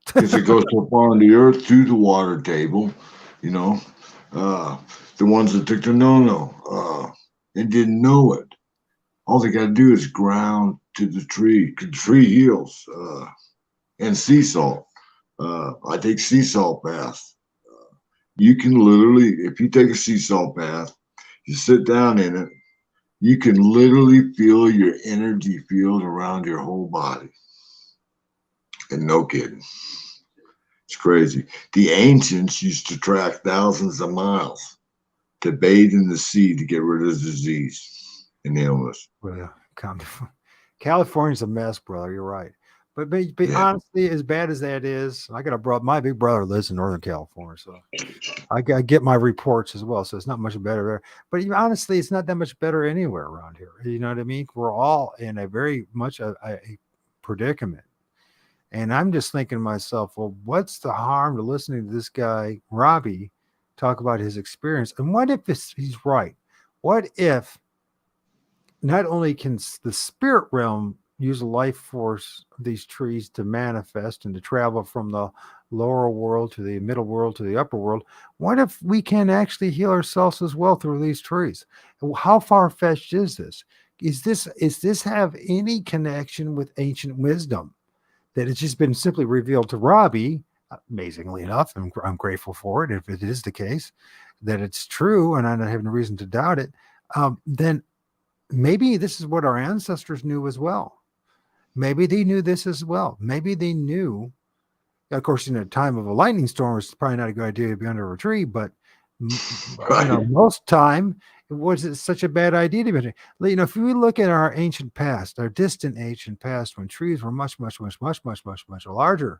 Because it goes up on the earth to the water table, you know. The ones that took the no-no and didn't know it. All they got to do is ground to the tree. 'Cause the tree heals. And sea salt. I take sea salt baths. You can literally, if you take a sea salt bath, you sit down in it, you can literally feel your energy field around your whole body. And no kidding. It's crazy. The ancients used to track thousands of miles to bathe in the sea to get rid of disease and illness. Well, California's a mess, brother. You're right. But Yeah. honestly, as bad as that is, I got a brother. My big brother lives in Northern California, so I get my reports as well. So it's not much better there. But honestly, it's not that much better anywhere around here. You know what I mean? We're all in a very much a predicament. And I'm just thinking to myself, well, what's the harm to listening to this guy, Robbie, talk about his experience? And what if he's right? What if not only can the spirit realm use the life force of these trees to manifest and to travel from the lower world to the middle world to the upper world, what if we can actually heal ourselves as well through these trees? How far-fetched is this? Is this have any connection with ancient wisdom that it's just been simply revealed to Robbie? Amazingly enough, I'm grateful for it. If it is the case that it's true and I don't have no reason to doubt it, then maybe this is what our ancestors knew as well. Maybe they knew this as well. Maybe they knew, of course, in a time of a lightning storm, it's probably not a good idea to be under a tree, but most time, was it such a bad idea to be? If we look at our ancient past, our distant ancient past, when trees were much, much, much, much, much, much, much larger,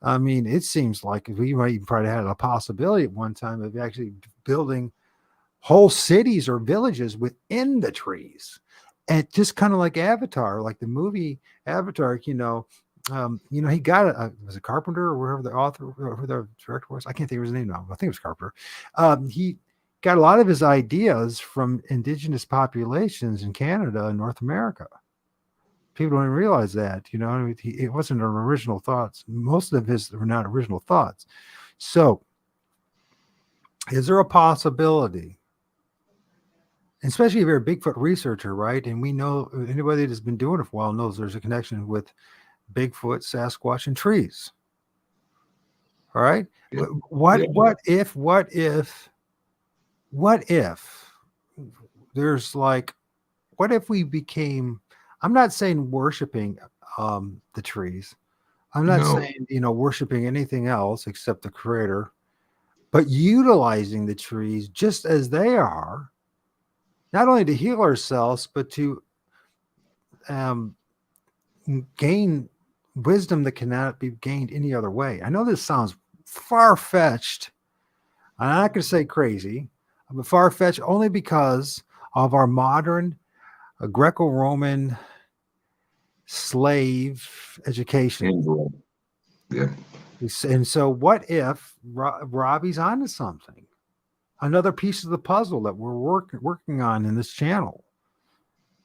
I mean, it seems like we might even probably had a possibility at one time of actually building whole cities or villages within the trees. And just kind of like Avatar, like the movie Avatar, he got was a Carpenter or whatever the author or who the director was. I can't think of his name now. I think it was Carpenter. He got a lot of his ideas from indigenous populations in Canada and North America. People don't even realize that, it wasn't an original thoughts. Most of his were not original thoughts. So is there a possibility, especially if you're a Bigfoot researcher, right? And we know anybody that's been doing it for a while knows there's a connection with Bigfoot, Sasquatch, and trees. All right. Yeah. What if there's like, what if we became, I'm not saying worshiping the trees. I'm not saying, worshiping anything else except the creator, but utilizing the trees just as they are, not only to heal ourselves, but to gain wisdom that cannot be gained any other way. I know this sounds far-fetched. I'm not going to say crazy, but far-fetched only because of our modern Greco-Roman slave education. Yeah. And so what if Robbie's onto something? Another piece of the puzzle that we're working on in this channel.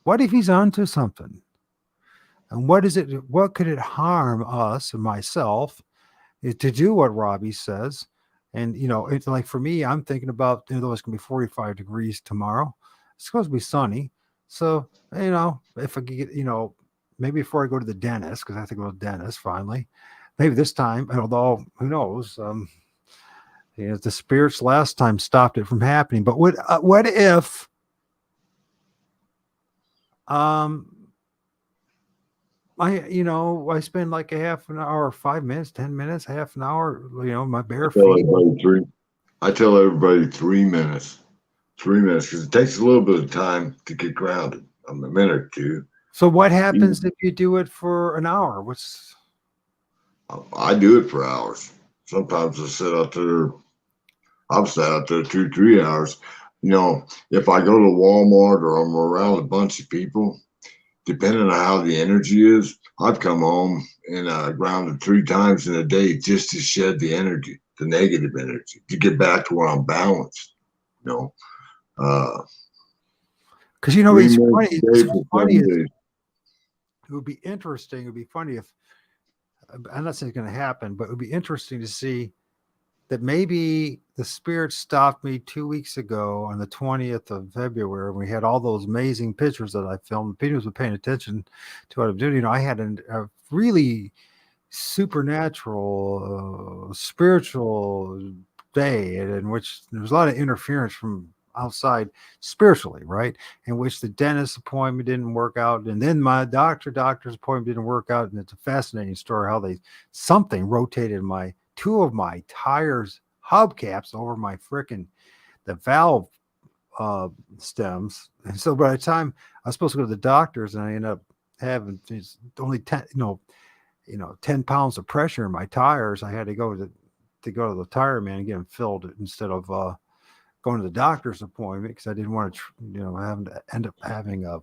What if he's onto something? And what could it harm us and myself to do what Robbie says? And, it's like for me, I'm thinking about, it's going to be 45 degrees tomorrow. It's supposed to be sunny. So, if I could get, maybe before I go to the dentist, because I have to go to the dentist finally, maybe this time, although who knows, the spirits last time stopped it from happening. But what if, I spend like a half an hour, 5 minutes, 10 minutes, half an hour, my bare feet. I tell everybody 3 minutes. 3 minutes, because it takes a little bit of time to get grounded. A minute or two. So what happens if you do it for an hour? I do it for hours. Sometimes I've sat out there 2-3 hours. If I go to Walmart or I'm around a bunch of people, depending on how the energy is, I've come home and grounded 3 times in a day just to shed the energy, the negative energy, to get back to where I'm balanced. Because it's funny. It would be interesting. It would be funny if, I'm not saying it's going to happen, but it would be interesting to see that maybe the spirit stopped me 2 weeks ago on the 20th of February. We had all those amazing pictures that I filmed. People were paying attention to what I'm doing. I had a really supernatural, spiritual day in which there was a lot of interference from outside spiritually, right? In which the dentist appointment didn't work out, and then my doctor's appointment didn't work out. And it's a fascinating story how something rotated 2 of my tires hubcaps over my the valve stems. And so by the time I was supposed to go to the doctor's, and I ended up having only 10 pounds of pressure in my tires, I had to go to the tire man and get them filled instead of going to the doctor's appointment, because I didn't want to end up having a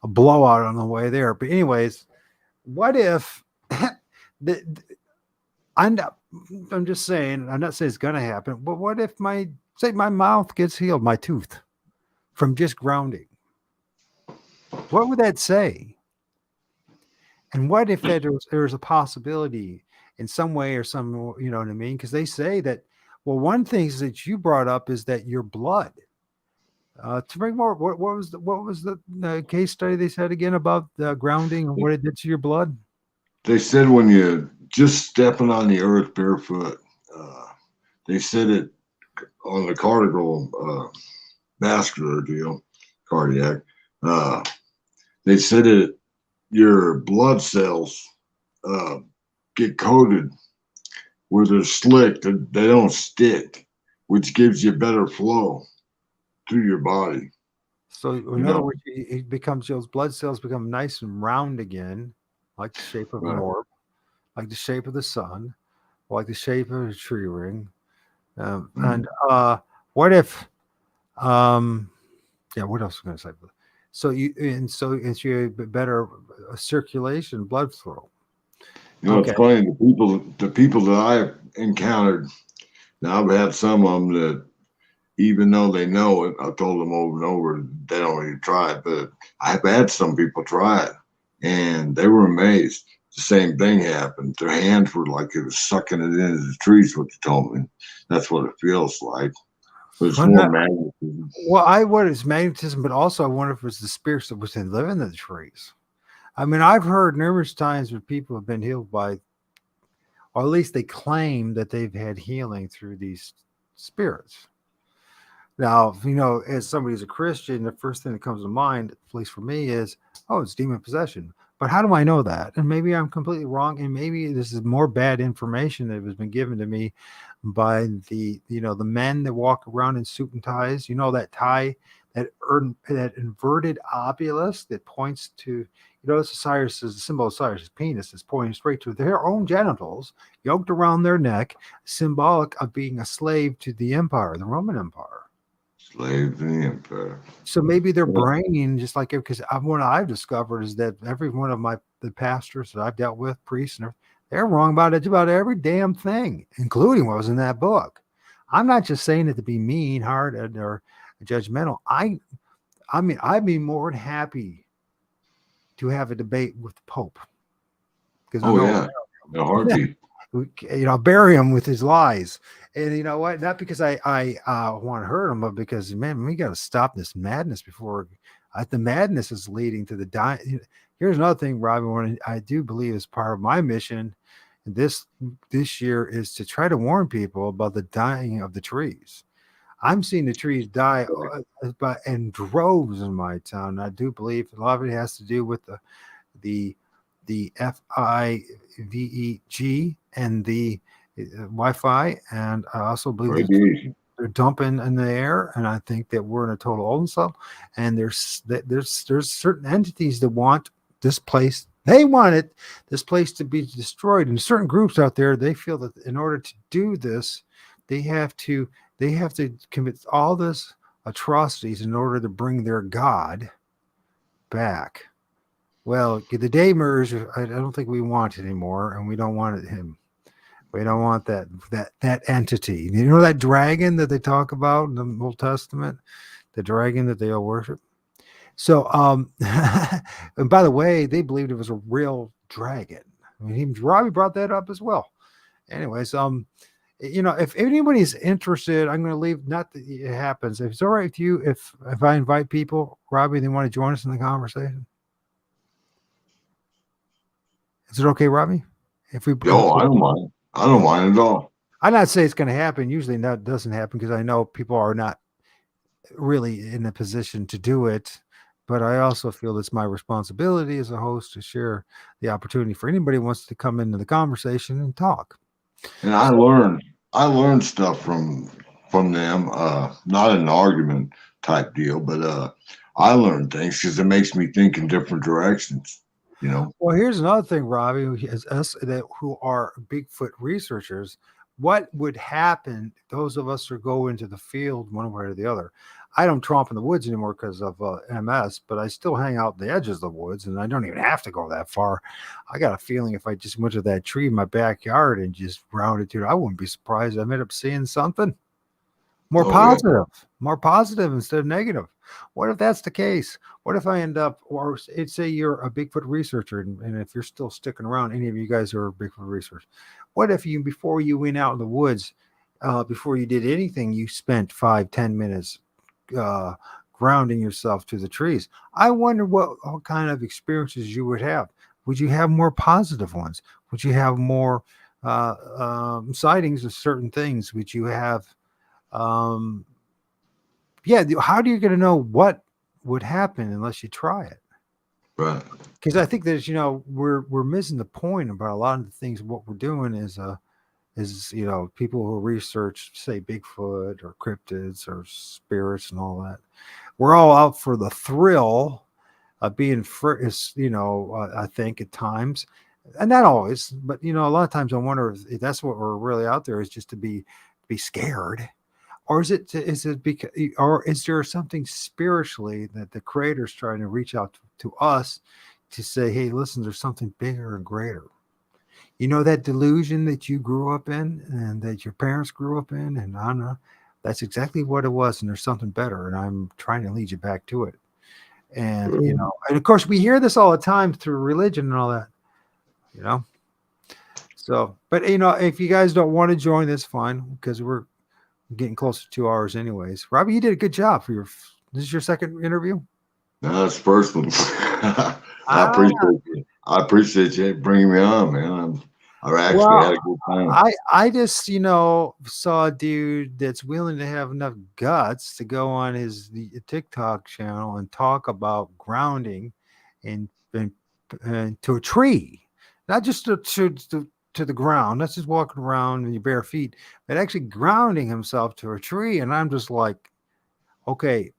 blowout on the way there. But anyways, what if I'm just saying, I'm not saying it's going to happen, but what if my mouth gets healed, my tooth, from just grounding? What would that say? And what if there's a possibility in some way or some, you know what I mean? Because they say that, well, one thing that you brought up is that your blood, to bring more, what was the case study they said again about the grounding and what it did to your blood? They said when you just stepping on the earth barefoot, they said it on the vascular deal, cardiac. They said your blood cells get coated where they're slick, they don't stick, which gives you better flow through your body. So in other words, those blood cells become nice and round again, like the shape of an orb, like the shape of the sun, like the shape of a tree ring. And what if, what else am I going to say? So it's you better circulation, blood flow. It's funny, the people that I've encountered, now I've had some of them that, even though they know it, I told them over and over, they don't need to try it, but I've had some people try it and they were amazed. The same thing happened. Their hands were like it was sucking it into the trees, what they told me. That's what it feels like. But it's more magnetism. What is magnetism, but also I wonder if it's the spirits that was living in the trees. I mean, I've heard numerous times where people have been healed by, or at least they claim that they've had healing through these spirits. Now, as somebody who's a Christian, the first thing that comes to mind, at least for me, is, it's demon possession. But how do I know that? And maybe I'm completely wrong. And maybe this is more bad information that has been given to me by the men that walk around in suit and ties. That tie that inverted obelisk that points to, Osiris is the symbol of Osiris' penis is pointing straight to their own genitals, yoked around their neck, symbolic of being a slave to the empire, the Roman Empire. Slave to the empire. So maybe their brain, just like, because what I've discovered is that every one of the pastors that I've dealt with, priests, they're wrong about every damn thing, including what was in that book. I'm not just saying it to be mean-hearted or judgmental. I mean, I'd be more than happy to have a debate with the Pope. Because a heartbeat. Bury him with his lies. And you know what? Not because I want to hurt him, but because, man, we got to stop this madness before the madness is leading to the dying. Here's another thing, Robbie, I do believe is part of my mission this year is to try to warn people about the dying of the trees. I'm seeing the trees die in droves in my town. I do believe a lot of it has to do with the FIVEG and the Wi-Fi, and I also believe they're dumping in the air. And I think that we're in a total ozone. And there's certain entities that want this place. They want this place to be destroyed. And certain groups out there, they feel that in order to do this, they have to commit all this atrocities in order to bring their God back. Well, the day merge, I don't think we want it anymore, and we don't want him. We don't want that entity. You know that dragon that they talk about in the Old Testament, the dragon that they all worship. So, and by the way, they believed it was a real dragon. I mean, Robbie brought that up as well. Anyways, if anybody's interested, I'm going to leave. Not that it happens. If it's all right with you, if I invite people, Robbie, they want to join us in the conversation. Is it okay, Robbie? I don't mind. I don't mind at all. I'm not saying it's going to happen. Usually that doesn't happen because I know people are not really in a position to do it. But I also feel it's my responsibility as a host to share the opportunity for anybody who wants to come into the conversation and talk. And I learned stuff from them. Not an argument type deal, but I learned things because it makes me think in different directions. Well, here's another thing, Robbie, as us who are Bigfoot researchers, what would happen, those of us who go into the field one way or the other? I don't tromp in the woods anymore because of MS, but I still hang out in the edges of the woods, and I don't even have to go that far. I got a feeling if I just went to that tree in my backyard and just rounded to it, I wouldn't be surprised I ended up seeing something more positive instead of negative. What if that's the case? What if I end up, or say you're a Bigfoot researcher, and if you're still sticking around, any of you guys who are Bigfoot researchers, what if before you went out in the woods, before you did anything, you spent 5-10 minutes grounding yourself to the trees? I wonder what kind of experiences you would have. Would you have more positive ones? Would you have more sightings of certain things? Would you have how do you get to know what would happen unless you try it? Right. Because I think there's, we're missing the point about a lot of the things. What we're doing is people who research, say, Bigfoot or cryptids or spirits and all that. We're all out for the thrill of being, I think at times, and not always, but a lot of times I wonder if that's what we're really out there, is just to be scared. Or is there something spiritually that the Creator's trying to reach out to us to say, hey, listen, there's something bigger and greater. That delusion that you grew up in and that your parents grew up in, and I don't know, that's exactly what it was. And there's something better. And I'm trying to lead you back to it. And, and of course we hear this all the time through religion and all that, So, but, if you guys don't want to join, that's fine, because we're getting close to 2 hours anyways. Robbie, you did a good job this is your second interview? No, it's first one. I appreciate you bringing me on, man. I actually had a good time. I just, saw a dude that's willing to have enough guts to go on the TikTok channel and talk about grounding and to a tree, not just to the ground, not just walking around in your bare feet, but actually grounding himself to a tree. And I'm just like, okay,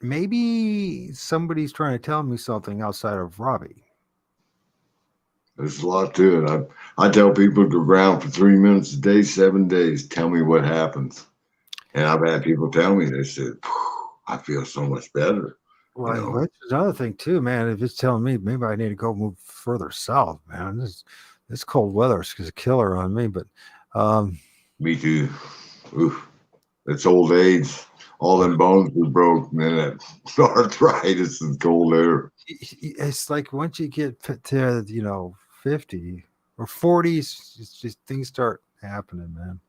maybe somebody's trying to tell me something outside of Robbie. There's a lot to it. I tell people to go around for 3 minutes a day, 7 days. Tell me what happens. And I've had people tell me, they said, I feel so much better. Well, You know? that's another thing too, man. If it's telling me maybe I need to go move further south, man. This cold weather is a killer on me. But Me too. Oof. It's old age. All them bones were broke, man. That arthritis and cold air. it's like once you get to 50 or 40s, it's just things start happening, man.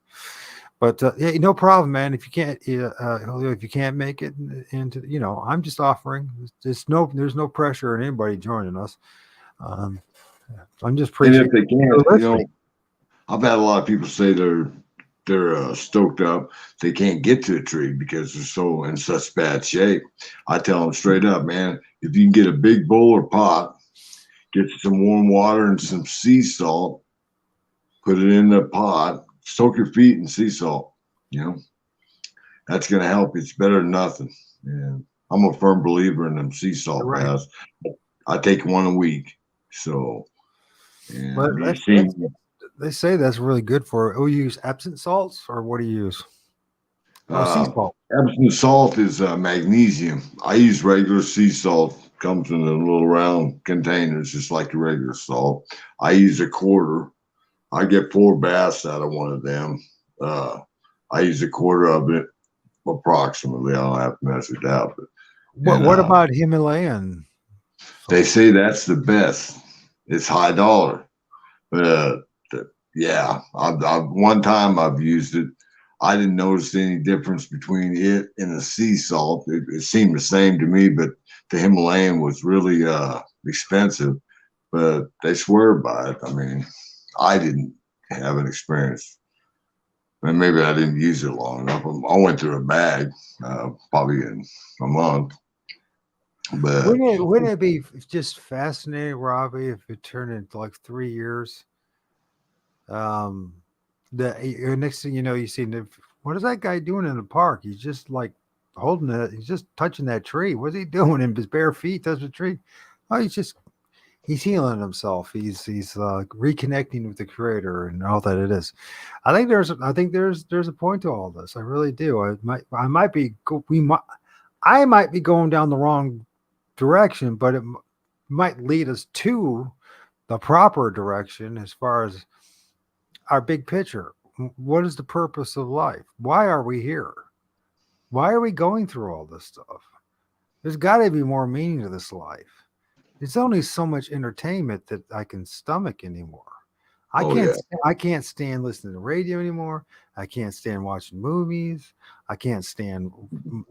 But yeah, no problem, man. If you can't, Julio, if you can't make it into, I'm just offering. There's no pressure on anybody joining us. I'm just And preaching. if they can't, I've had a lot of people say they're stoked up. They can't get to a tree because they're so in such bad shape. I tell them straight up, man, if you can get a big bowl or pot, get some warm water and some sea salt, put it in the pot, soak your feet in sea salt. That's going to help. It's better than nothing. And I'm a firm believer in them sea salt baths. I take one a week. So, they say that's really good for. Oh, you use Epsom salts, or what do you use? Sea salt. Epsom salt is magnesium. I use regular sea salt. Comes in a little round containers, just like the regular salt. I use a quarter. I get 4 baths out of one of them. I use a quarter of it approximately. I don't have to measure it out. But what about Himalayan? They say that's the best. It's high dollar. But yeah, one time I've used it. I didn't notice any difference between it and the sea salt. It seemed the same to me, but the Himalayan was really expensive. But they swear by it. I mean, I didn't have an experience. And maybe I didn't use it long enough. I went through a bag probably in a month. But wouldn't it be just fascinating, Robbie, if it turned into like 3 years? The next thing you know, you see, what is that guy doing in the park? He's just like holding it. He's just touching that tree. What's he doing in his bare feet? Touching the tree? Oh, he's healing himself. He's reconnecting with the creator and all that it is. I think there's a point to all this. I really do. I might be going down the wrong direction, but it might lead us to the proper direction as far as our big picture. What is the purpose of life? Why are we here? Why are we going through all this stuff? There's got to be more meaning to this life. There's only so much entertainment that I can stomach anymore. I can't stand listening to radio anymore. I can't stand watching movies. I can't stand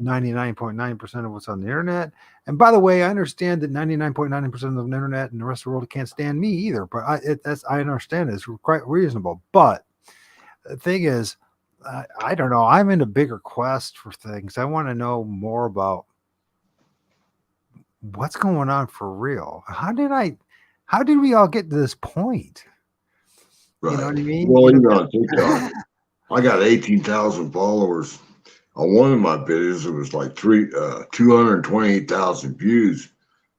99.9% of what's on the internet. And by the way, I understand that 99.9% of the internet and the rest of the world can't stand me either. But I understand it's quite reasonable. But the thing is, I don't know. I'm in a bigger quest for things. I want to know more about what's going on for real. How did we all get to this point? Right. You know what I mean? Well, on TikTok, I got 18,000 followers. On one of my videos, it was like 228,000 views.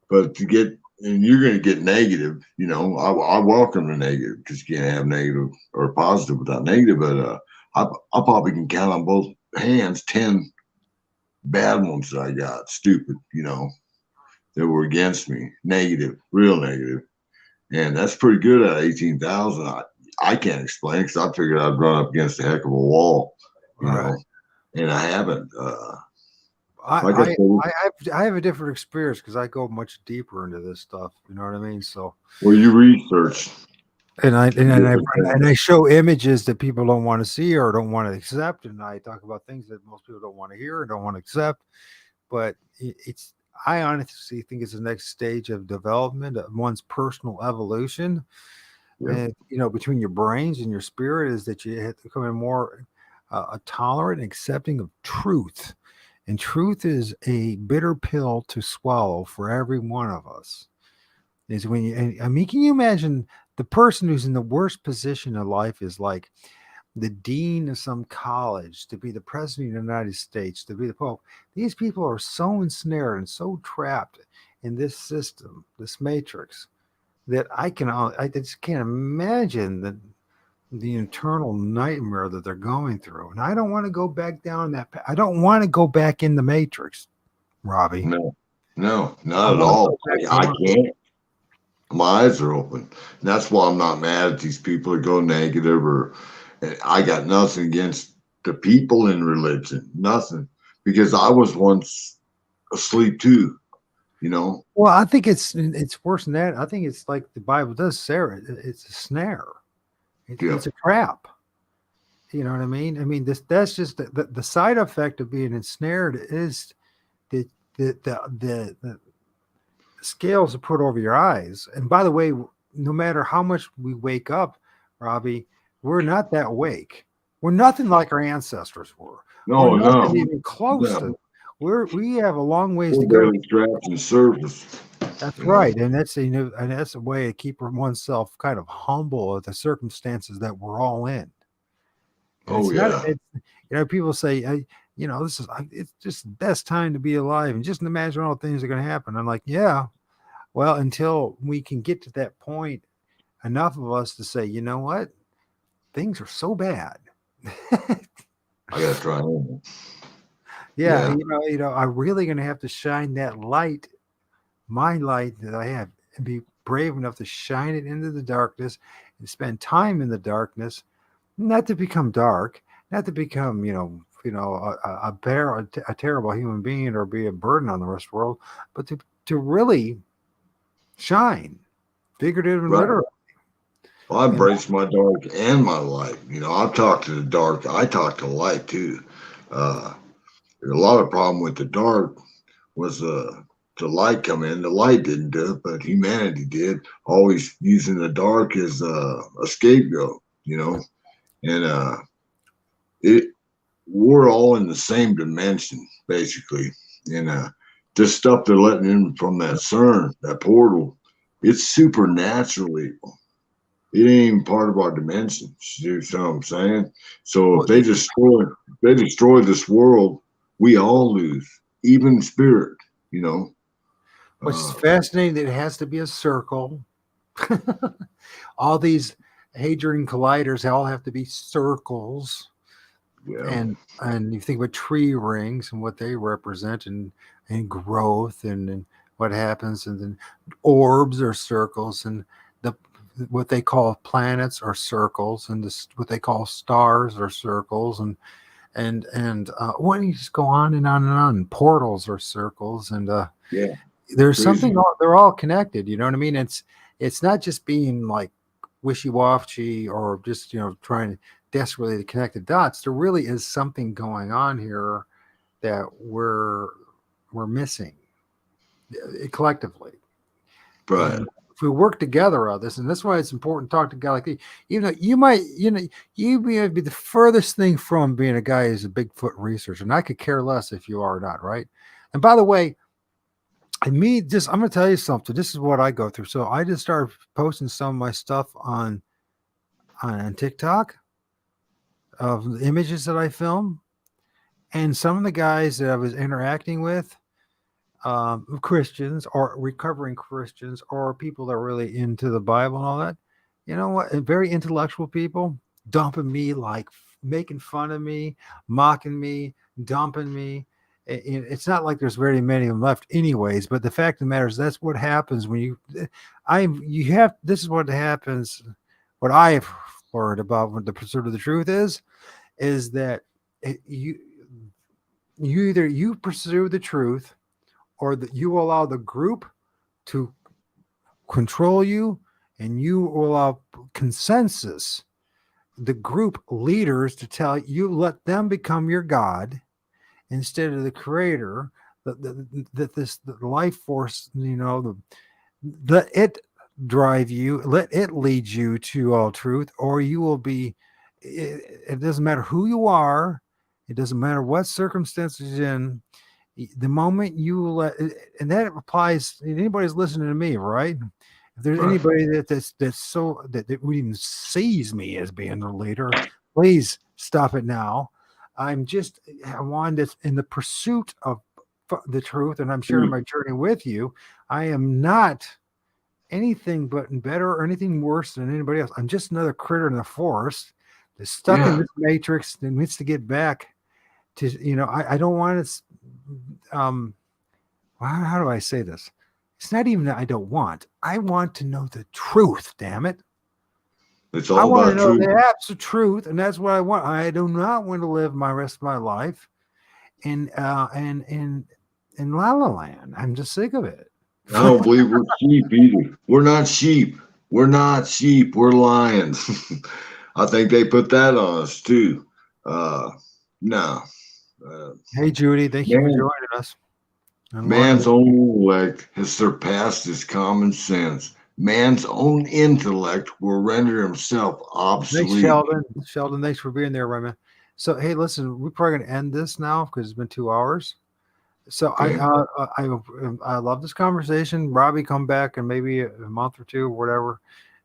But you're going to get negative. I welcome the negative because you can't have negative or positive without negative. But I probably can count on both hands 10 bad ones that I got. Stupid, that were against me. Negative, real negative. And that's pretty good at 18,000. I can't explain because I figured I'd run up against a heck of a wall, know, and I haven't. I have a different experience because I go much deeper into this stuff. You know what I mean? So, well, you research, and I show images that people don't want to see or don't want to accept, and I talk about things that most people don't want to hear or don't want to accept. But I honestly think it's the next stage of development of one's personal evolution. Yeah. And, between your brains and your spirit is that you have to become more tolerant and accepting of truth. And truth is a bitter pill to swallow for every one of us. Is when can you imagine the person who's in the worst position in life is like, the dean of some college, to be the president of the United States, to be the Pope. These people are so ensnared and so trapped in this system, this matrix, that I just can't imagine the internal nightmare that they're going through. And I don't want to go back down that path. I don't want to go back in the matrix, Robbie. No, not at all. I can't. My eyes are open. And that's why I'm not mad at these people that go negative, or I got nothing against the people in religion. Nothing. Because I was once asleep too, you know. Well, I think it's worse than that. I think it's like the Bible does, Sarah. It's a snare. It's a trap. You know what I mean? I mean, that's just the side effect of being ensnared is the scales are put over your eyes. And by the way, no matter how much we wake up, Robbie, we're not that awake. We're nothing like our ancestors were. No, nothing even close to. We have a long ways to go. Strapped in service. That's right, and that's and that's a way to keep oneself kind of humble at the circumstances that we're all in. People say, it's just the best time to be alive, and just imagine all the things that are going to happen. I'm like, yeah, well, until we can get to that point, enough of us to say, you know what, things are so bad. I gotta try. Yeah. I'm really going to have to shine that light, my light that I have, and be brave enough to shine it into the darkness and spend time in the darkness, not to become dark, not to become, a terrible human being or be a burden on the rest of the world, but to really shine, figurative and literal. Well, I embrace my dark and my light. I've talked to the dark. I talk to light too. A lot of problem with the dark was the light come in. The light didn't do it, but humanity did. Always using the dark as a scapegoat, and we're all in the same dimension basically. And this stuff they're letting in from that CERN, that portal, it's supernatural evil. It ain't even part of our dimension. You know what I'm saying? So if they destroy this world, we all lose, even spirit, Which is fascinating that it has to be a circle. All these hadron colliders all have to be circles. Yeah. And you think about tree rings and what they represent, and growth and what happens, and then orbs are circles, and what they call planets are circles, and what they call stars are circles, and when you just go on and on and on, portals are circles, and there's something. They're all connected. You know what I mean? It's not just being like wishy-washy or just trying to desperately to connect the dots. There really is something going on here that we're missing collectively. Right. And if we work together on this, and that's why it's important to talk to a guy like you. Even though you might be the furthest thing from being a guy who's a Bigfoot researcher, and I could care less if you are or not, right? And by the way, I'm going to tell you something. This is what I go through. So I just started posting some of my stuff on TikTok of the images that I film, and some of the guys that I was interacting with, Christians or recovering Christians or people that are really into the Bible and all that, you know what? Very intellectual people dumping me, like making fun of me, mocking me, dumping me. It's not like there's very many of them left anyways, but the fact of the matter is that's what happens when this is what happens. What I have learned about what the pursuit of the truth is that you either pursue the truth, or that you allow the group to control you, and you allow consensus, the group leaders, to tell you, let them become your God instead of the creator, the life force, let it drive you, let it lead you to all truth, or you will be, it doesn't matter who you are, it doesn't matter what circumstances you're in. The moment you let, and that applies, anybody's listening to me, right? If there's anybody that even sees me as being the leader, Please stop it now. I wanted to, in the pursuit of the truth, and I'm sharing my journey with you. I am not anything but better or anything worse than anybody else. I'm just another critter in the forest that's stuck in this matrix that needs to get back to, I don't want to, how do I say this? It's not even that I don't want. I want to know the truth, damn it. It's I all want to about know truth. the absolute truth, and that's what I want. I do not want to live my rest of my life in La La Land. I'm just sick of it. I don't believe we're sheep either. We're not sheep. We're not sheep. We're lions. I think they put that on us too. No. Hey, Judy, thank you for Man, joining us. man's own intellect has surpassed his common sense. Man's own intellect will render himself Thanks, obsolete. Sheldon. Sheldon, thanks for being there, Raymond. So, hey, listen, we're probably going to end this now because it's been 2 hours. So Okay. I love this conversation. Robbie, come back in maybe a month or two, or whatever,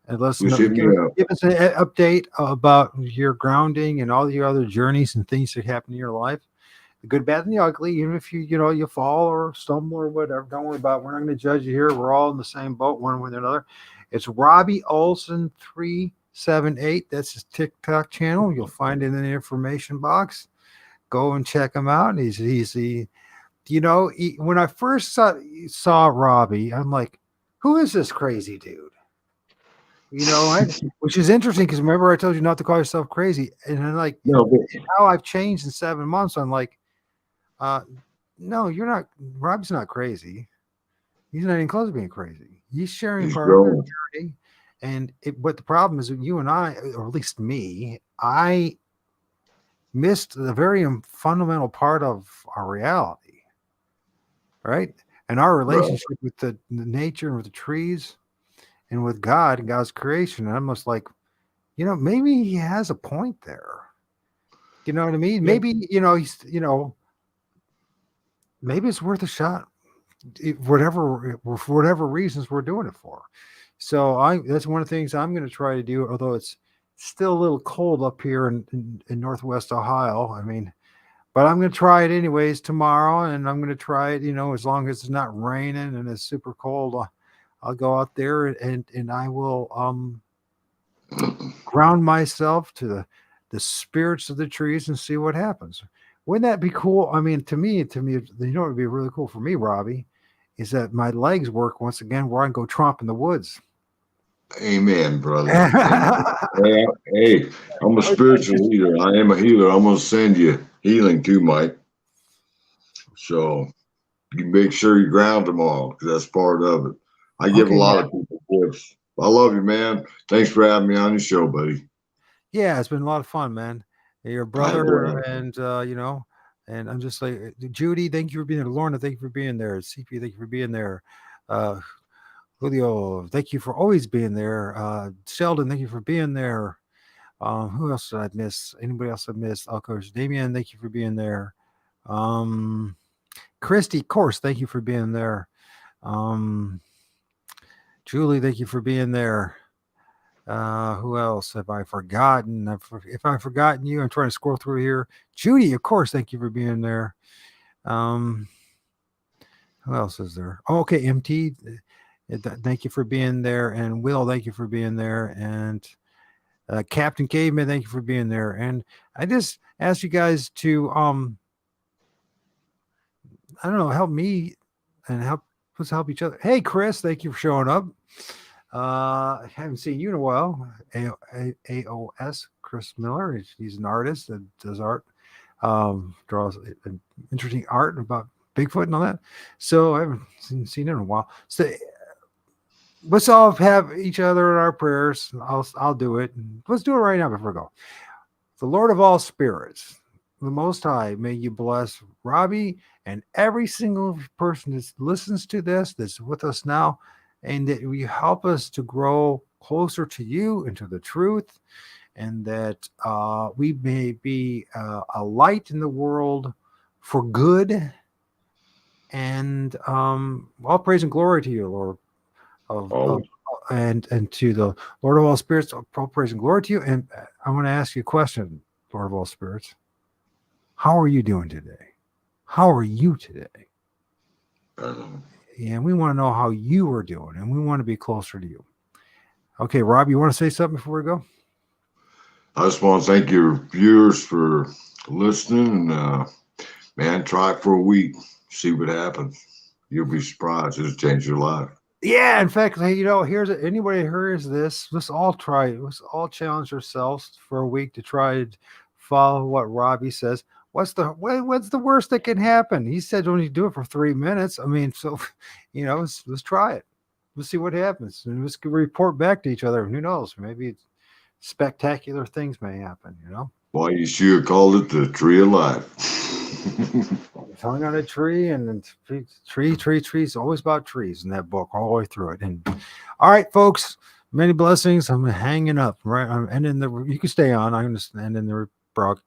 and let's Just hit me up. give us an update about your grounding and all your other journeys and things that happen in your life, the good, bad, and the ugly. Even if you fall or stumble or whatever, don't worry about it. We're not going to judge you here. We're all in the same boat, one way or another. It's Robbie Olson378. That's his TikTok channel. You'll find it in the information box. Go and check him out. He's the when I first saw Robbie, I'm like, who is this crazy dude? Which is interesting because remember I told you not to call yourself crazy. And then how I've changed in 7 months, I'm like, no, you're not. Robbie's not crazy. He's not even close to being crazy. He's sharing part of his journey. But the problem is that you and I, or at least me, I missed the very fundamental part of our reality. Right? And our relationship with the nature and with the trees and with God and God's creation. And I'm almost like, maybe he has a point there. You know what I mean? Yeah. Maybe, maybe it's worth a shot. For whatever reasons we're doing it for. So that's one of the things I'm going to try to do, although it's still a little cold up here in Northwest Ohio. I mean, but I'm going to try it anyways tomorrow, and I'm going to try it, as long as it's not raining and it's super cold. I'll go out there and I will ground myself to the spirits of the trees and see what happens. Wouldn't that be cool? I mean, to me, what would be really cool for me, Robbie, is that my legs work once again where I can go tromp in the woods. Amen, brother. Hey, I'm a spiritual leader. I am a healer. I'm going to send you healing too, Mike. So you make sure you ground them all because that's part of it. I give a lot of people gifts. I love you, man. Thanks for having me on your show, buddy. Yeah, it's been a lot of fun, man. Your brother, and and I'm just like, Judy, thank you for being there. Lorna, thank you for being there. CP, thank you for being there. Julio, thank you for always being there. Sheldon, thank you for being there. Who else did I miss? Anybody else I missed? Of course, Damien, thank you for being there. Christy, of course, thank you for being there. Julie, thank you for being there. Who else have I forgotten? If I've forgotten you, I'm trying to scroll through here. Judy, of course, thank you for being there. Who else is there? Oh, okay, MT, thank you for being there. And Will, thank you for being there. And Captain Caveman, thank you for being there. And I just ask you guys to I don't know, help me and let's help each other. Hey, Chris, thank you for showing up. I haven't seen you in a while. AOS, Chris Miller. He's an artist that does art, draws interesting art about Bigfoot and all that. So I haven't seen it in a while. So let's all have each other in our prayers. I'll do it. Let's do it right now before I go. The Lord of all spirits, the Most High, may you bless Robbie and every single person that listens to this, that's with us now, and that you help us to grow closer to you and to the truth, and that we may be a light in the world for good. And all praise and glory to you, Lord, and to the Lord of all spirits, all praise and glory to you. And I want to ask you a question, Lord of all spirits. How are you doing today? How are you today? And we want to know how you are doing, and we want to be closer to you. Okay, Rob, you want to say something before we go? I just want to thank your viewers for listening. And, man, try it for a week. See what happens. You'll be surprised. It'll change your life. Yeah, in fact, hey, here's anybody who hears this. Let's all try it. Let's all challenge ourselves for a week to try to follow what Robbie says. What's the worst that can happen? He said only do it for 3 minutes. I mean, so let's try it. Let's see what happens, and let's report back to each other. Who knows? Maybe spectacular things may happen. Why you should have called it the tree of life. Hung on a tree, and then trees. Always about trees in that book, all the way through it. And all right, folks, many blessings. I'm hanging up. Right, I'm ending the. You can stay on. I'm just ending the broadcast.